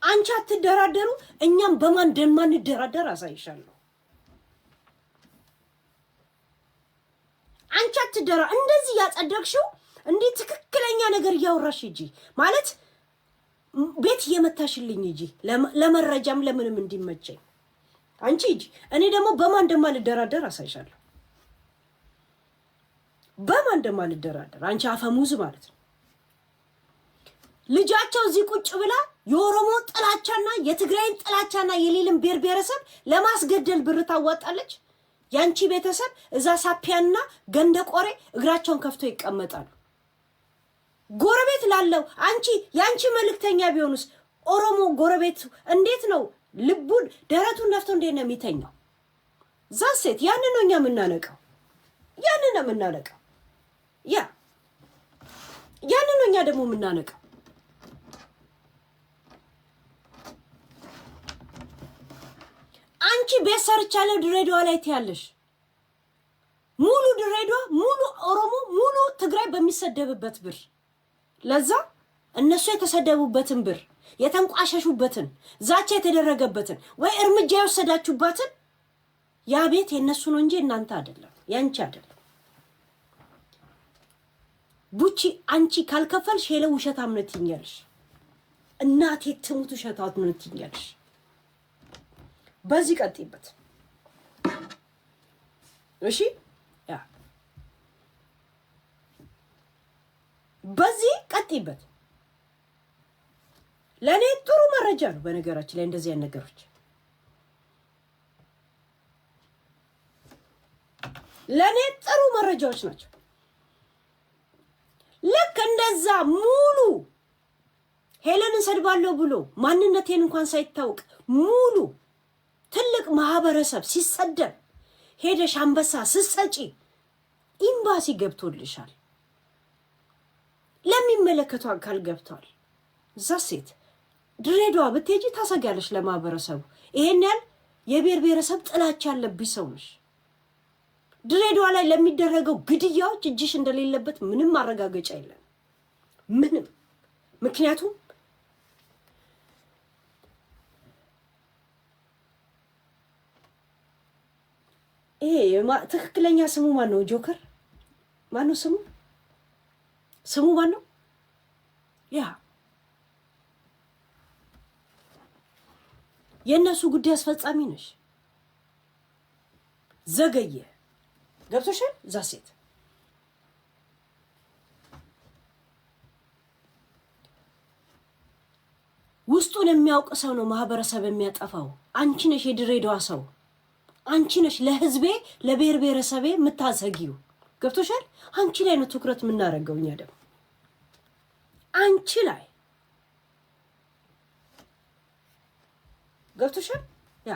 አንቺ አትደራደሩ፣ እኛም በማን እንደማንደራደር አሳይሻለሁ። አንቺ አትደራ እንደዚህ ያጸደቅሽው እንዴ ትክክለኛ ነገር ያወራሽ እንጂ ማለት ቤት እየመታሽልኝ እንጂ ለመረጃም ለምንም እንዲመቸኝ አንቺ እንጂ እኔ ደግሞ በማን እንደማልደራደር አሳይሻለሁ። በማን እንደማልደራደር አንቺ አፈሙዝ ማለት ነው። ልጃቸው እዚህ ቁጭ ብላ የኦሮሞ ጥላቻና የትግራይን ጥላቻና የሌልን ብሔረሰብ ለማስገደል ብር ታዋጣለች። ያንቺ ቤተሰብ እዛ ሳፒያና ገንደቆሬ እግራቸውን ከፍቶ ይቀመጣሉ። ጎረቤት ላለው አንቺ ያንቺ መልእክተኛ ቢሆኑስ ኦሮሞ ጎረቤት እንዴት ነው ልቡን ደረቱን ነፍቶ እንዴት ነው የሚተኛው? ዛሴት ያንን ነው እኛ የምናነቀው። ያንን ነው የምናነቀው። ያንን ነው እኛ ደግሞ የምናነቀው። አንቺ ቤት ሰርቻለሁ ድሬዳዋ ላይ ትያለሽ። ሙሉ ድሬዳዋ ሙሉ ኦሮሞ ሙሉ ትግራይ በሚሰደብበት ብር ለዛ እነሱ የተሰደቡበትን ብር የተንቋሸሹበትን ዛቻ የተደረገበትን ወይ እርምጃ የወሰዳችሁበትን ያ ቤት የነሱ ነው እንጂ እናንተ አይደለም፣ ያንቺ አይደለም። ቡቺ አንቺ ካልከፈልሽ ሄለ ውሸታም ነው ትኛለሽ። እናቴ ትሙት ውሸታት ነው ትኛለሽ። በዚህ ቀጥይበት እሺ። ያ በዚህ ቀጥይበት። ለኔ ጥሩ መረጃ ነው በነገራችን ላይ እንደዚህ አይነት ነገሮች ለኔ ጥሩ መረጃዎች ናቸው። ልክ እንደዛ ሙሉ ሄለን ሰድባለሁ ብሎ ማንነቴን እንኳን ሳይታወቅ ሙሉ ትልቅ ማህበረሰብ ሲሰደብ ሄደሽ አንበሳ ስትሰጪ ኤምባሲ ገብቶልሻል። ለሚመለከቱ አካል ገብቷል። ዛሴት ድሬዳዋ ብትሄጂ ታሰጋለሽ ለማህበረሰቡ። ይሄን ያህል የብሔረሰብ ጥላቻ ያለብሽ ሰው ነሽ። ድሬዳዋ ላይ ለሚደረገው ግድያዎች እጅሽ እንደሌለበት ምንም ማረጋገጫ የለም። ምንም። ምክንያቱም ትክክለኛ ስሙ ማን ነው? ጆከር ማን ነው ስሙ? ስሙ ማን ነው? ያ የእነሱ ጉዳይ አስፈጻሚ ነሽ። ዘገየ ገብቶሻል? ዛሴት ውስጡን የሚያውቅ ሰው ነው ማህበረሰብ የሚያጠፋው። አንቺ ነሽ የድሬዳዋ ሰው። አንቺ ነሽ ለህዝቤ ለብሔረሰቤ የምታሰጊው። ገብቶሻል? አንቺ ላይ ነው ትኩረት የምናደርገው እኛ ደግሞ አንቺ ላይ ገብቶሻል? ያ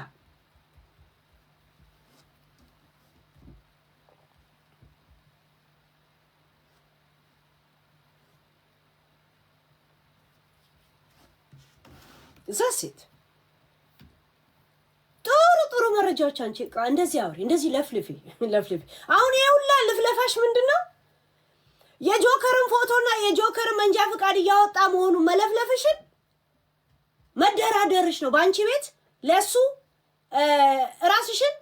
ዛሴት ጥሩ መረጃዎች አንቺ እንደዚህ አውሪ፣ እንደዚህ ለፍልፊ። አሁን ይሄ ሁላ ልፍለፋሽ ምንድነው? የጆከርን ፎቶና የጆከርን መንጃ ፍቃድ እያወጣ መሆኑ መለፍለፍሽን መደራደርሽ ነው። በአንቺ ቤት ለሱ ራስሽን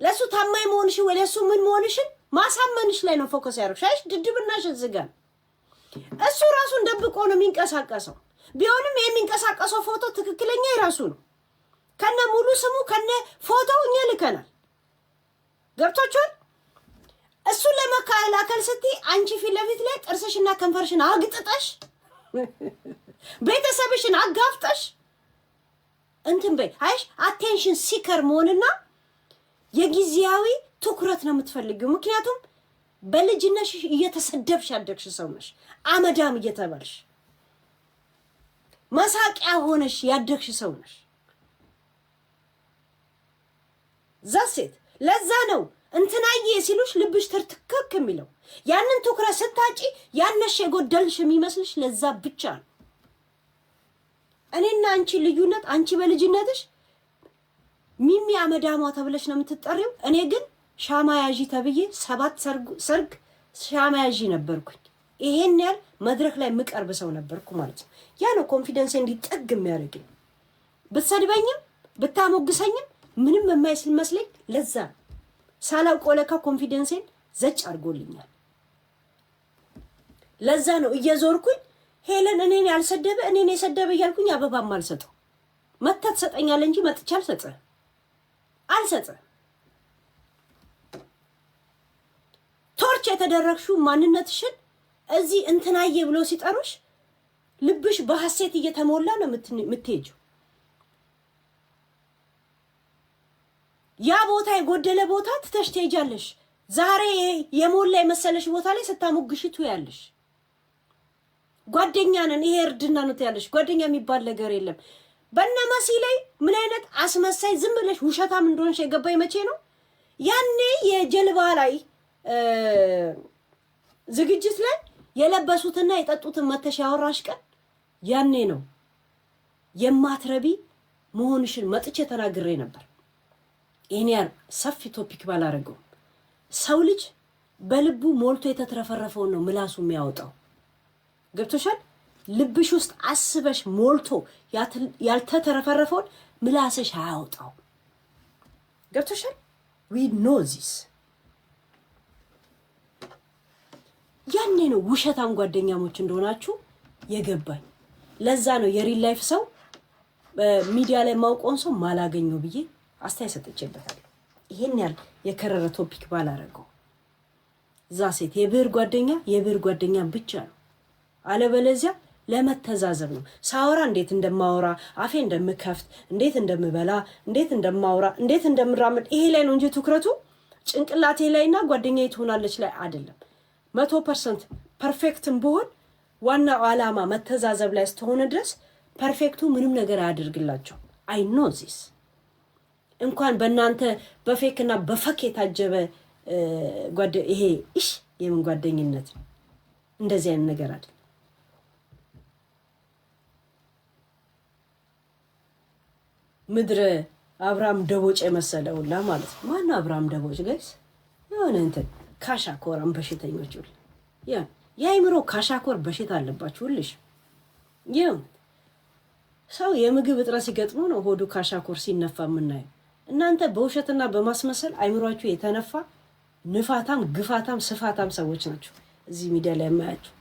ለሱ ታማኝ መሆንሽን ወይ ለሱ ምን መሆንሽን ማሳመንሽ ላይ ነው ፎከስ ያደርግሽ። ድድብናሽ ዝጋ። እሱ ራሱን ደብቆ ነው የሚንቀሳቀሰው። ቢሆንም የሚንቀሳቀሰው ፎቶ ትክክለኛ የራሱ ነው። ከነ ሙሉ ስሙ ከነ ፎቶው እኛ ልከናል። ገብታችኋል? እሱን ለመከላከል ስትይ አንቺ ፊት ለፊት ላይ ጥርስሽና ከንፈርሽን አግጥጠሽ ቤተሰብሽን አጋፍጠሽ እንትን በይ። አይሽ አቴንሽን ሲከር መሆንና የጊዜያዊ ትኩረት ነው የምትፈልጊው። ምክንያቱም በልጅነትሽ እየተሰደብሽ ያደግሽ ሰው ነሽ። አመዳም እየተባልሽ መሳቂያ ሆነሽ ያደግሽ ሰው ነሽ። ዛሴት ለዛ ነው እንትናዬ ሲሉሽ ልብሽ ትርትክክ የሚለው። ያንን ትኩረት ስታጪ ያነሽ የጎደልሽ የሚመስልሽ ለዛ ብቻ ነው። እኔና አንቺ ልዩነት፣ አንቺ በልጅነትሽ ሚሚ አመዳሟ ተብለሽ ነው የምትጠሪው። እኔ ግን ሻማ ያዢ ተብዬ 7 ሰርግ ሻማ ያዢ ነበርኩኝ። ይሄን ያህል መድረክ ላይ ምቀርብ ሰው ነበርኩ ማለት ነው። ያ ነው ኮንፊደንስ እንዲጠግ የሚያደርግኝ። ብትሰድበኝም ብታሞግሰኝም ምንም የማይስል መስለኝ ለዛ ሳላውቀው ለካ ኮንፊደንሴን ዘጭ አድርጎልኛል። ለዛ ነው እየዞርኩኝ ሄለን እኔን ያልሰደበ እኔን የሰደበ እያልኩኝ አበባም አልሰጠው። መተህ ትሰጠኛለህ እንጂ መጥቼ አልሰጥህ። ቶርች የተደረግሽው ማንነትሽን እዚህ እንትናዬ ብሎ ሲጠሩሽ ልብሽ በሐሴት እየተሞላ ነው የምትሄጂው። ያ ቦታ የጎደለ ቦታ ትተሽ ትሄጃለሽ። ዛሬ የሞላ የመሰለሽ ቦታ ላይ ስታሞግሽ ትያለሽ። ጓደኛ ነን ይሄ እርድና ነው ትያለሽ። ጓደኛ የሚባል ነገር የለም። በነመሲ ላይ ምን አይነት አስመሳይ ዝም ብለሽ ውሸታም እንደሆንሽ የገባኝ መቼ ነው? ያኔ የጀልባ ላይ ዝግጅት ላይ የለበሱትና የጠጡትን መተሽ ያወራሽ ቀን ያኔ ነው የማትረቢ መሆንሽን መጥቼ ተናግሬ ነበር። ይሄን ያህል ሰፊ ቶፒክ ባላረገው ሰው ልጅ በልቡ ሞልቶ የተትረፈረፈውን ነው ምላሱ የሚያወጣው። ገብቶሻል? ልብሽ ውስጥ አስበሽ ሞልቶ ያልተተረፈረፈውን ምላስሽ አያወጣው። ገብቶሻል? we know this። ያኔ ነው ውሸታም ጓደኛሞች እንደሆናችሁ የገባኝ። ለዛ ነው የሪል ላይፍ ሰው ሚዲያ ላይ ማውቆን ሰው ማላገኘው ብዬ አስተያየት ሰጥቼበታለሁ። ይሄን ያህል የከረረ ቶፒክ ባላረገው ዛሴት የብር ጓደኛ ብቻ ነው። አለበለዚያ ለመተዛዘብ ነው። ሳወራ እንዴት እንደማወራ አፌ እንደምከፍት እንዴት እንደምበላ እንዴት እንደማወራ እንዴት እንደምራመድ ይሄ ላይ ነው እንጂ ትኩረቱ ጭንቅላቴ ላይና ጓደኛዬ ትሆናለች ላይ አይደለም። 100% ፐርፌክትም ብሆን ዋናው ዓላማ መተዛዘብ ላይ ስተሆነ ድረስ ፐርፌክቱ ምንም ነገር አያደርግላቸው። አይ ኖ ዚስ። እንኳን በእናንተ በፌክና በፈክ የታጀበ ይሄ የምን ጓደኝነት እንደዚህ አይነት ነገር አይደል። ምድረ አብርሃም ደቦጭ የመሰለውላ ማለት ነው። ማነው አብርሃም ደቦጭ ጋይስ? የሆነ እንትን ካሻኮራም በሽተኞች ሁሉ የአይምሮ ካሻኮር በሽታ አለባችሁ ሁልሽ። ይኸው ሰው የምግብ እጥረት ሲገጥመው ነው ሆዱ ካሻኮር ሲነፋ የምናየው። እናንተ በውሸትና በማስመሰል አይምሯችሁ የተነፋ ንፋታም፣ ግፋታም፣ ስፋታም ሰዎች ናቸው እዚህ ሚዲያ ላይ የማያችሁ።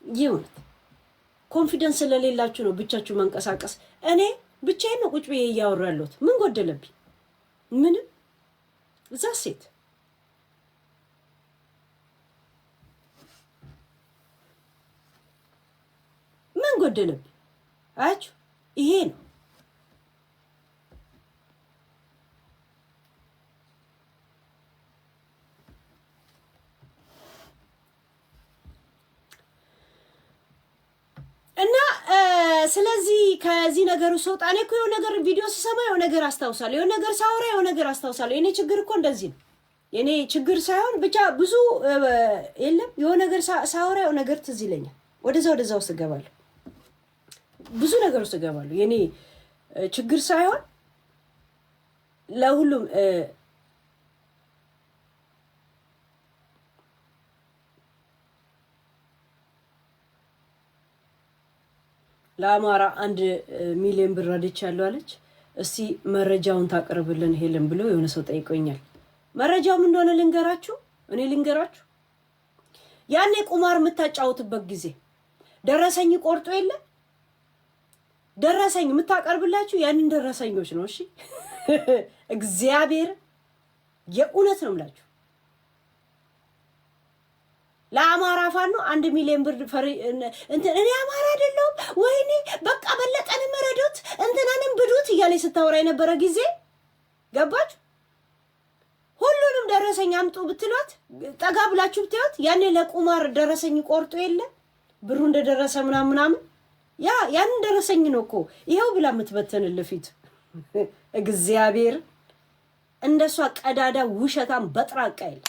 ይኸው ኮንፊደንስ ስለሌላችሁ ነው ብቻችሁ መንቀሳቀስ። እኔ ብቻዬን ነው ቁጭ ብዬ እያወራሁ ያለሁት። ምን ጎደለብኝ? ምንም። እዛ ሴት ምን ጎደለብኝ? አያችሁ፣ ይሄ ነው ስለዚህ ከዚህ ነገር ወጣ። እኔ እኮ የሆነ ነገር ቪዲዮ ስሰማ የሆነ ነገር አስታውሳለሁ፣ የሆነ ነገር ሳወራ የሆነ ነገር አስታውሳለሁ። የኔ ችግር እኮ እንደዚህ ነው። የኔ ችግር ሳይሆን ብቻ ብዙ የለም፣ የሆነ ነገር ሳወራ የሆነ ነገር ትዝ ይለኛል። ወደዛ ውስጥ እገባለሁ፣ ብዙ ነገር ውስጥ እገባለሁ። የኔ ችግር ሳይሆን ለሁሉም ለአማራ 1 ሚሊዮን ብር ረድቻለሁ አለች። እስቲ መረጃውን ታቀርብልን ሄለን ብሎ የሆነ ሰው ጠይቆኛል። መረጃው ምን እንደሆነ ልንገራችሁ። ያኔ ቁማር የምታጫውትበት ጊዜ ደረሰኝ ቆርጦ የለ ደረሰኝ የምታቀርብላችሁ ያንን ደረሰኞች ነው። እሺ እግዚአብሔር የእውነት ነው የምላችሁ። ለአማራ ፋኖ 1 ሚሊዮን ብር እኔ አማራ አይደለሁም ወይኔ በቃ በለጠን መረዶት እንትናንም ብዱት እያለች ስታወራ የነበረ ጊዜ ገባችሁ? ሁሉንም ደረሰኝ አምጡ ብትሏት ጠጋ ብላችሁ ብትያት ያኔ ለቁማር ደረሰኝ ቆርጦ የለ ብሩ እንደደረሰ ምናምን ያንን ደረሰኝ ነው እኮ ይሄው ብላ የምትበተንልህ ፊት እግዚአብሔር እንደሷ ቀዳዳ ውሸታም በጥራቃ የለ።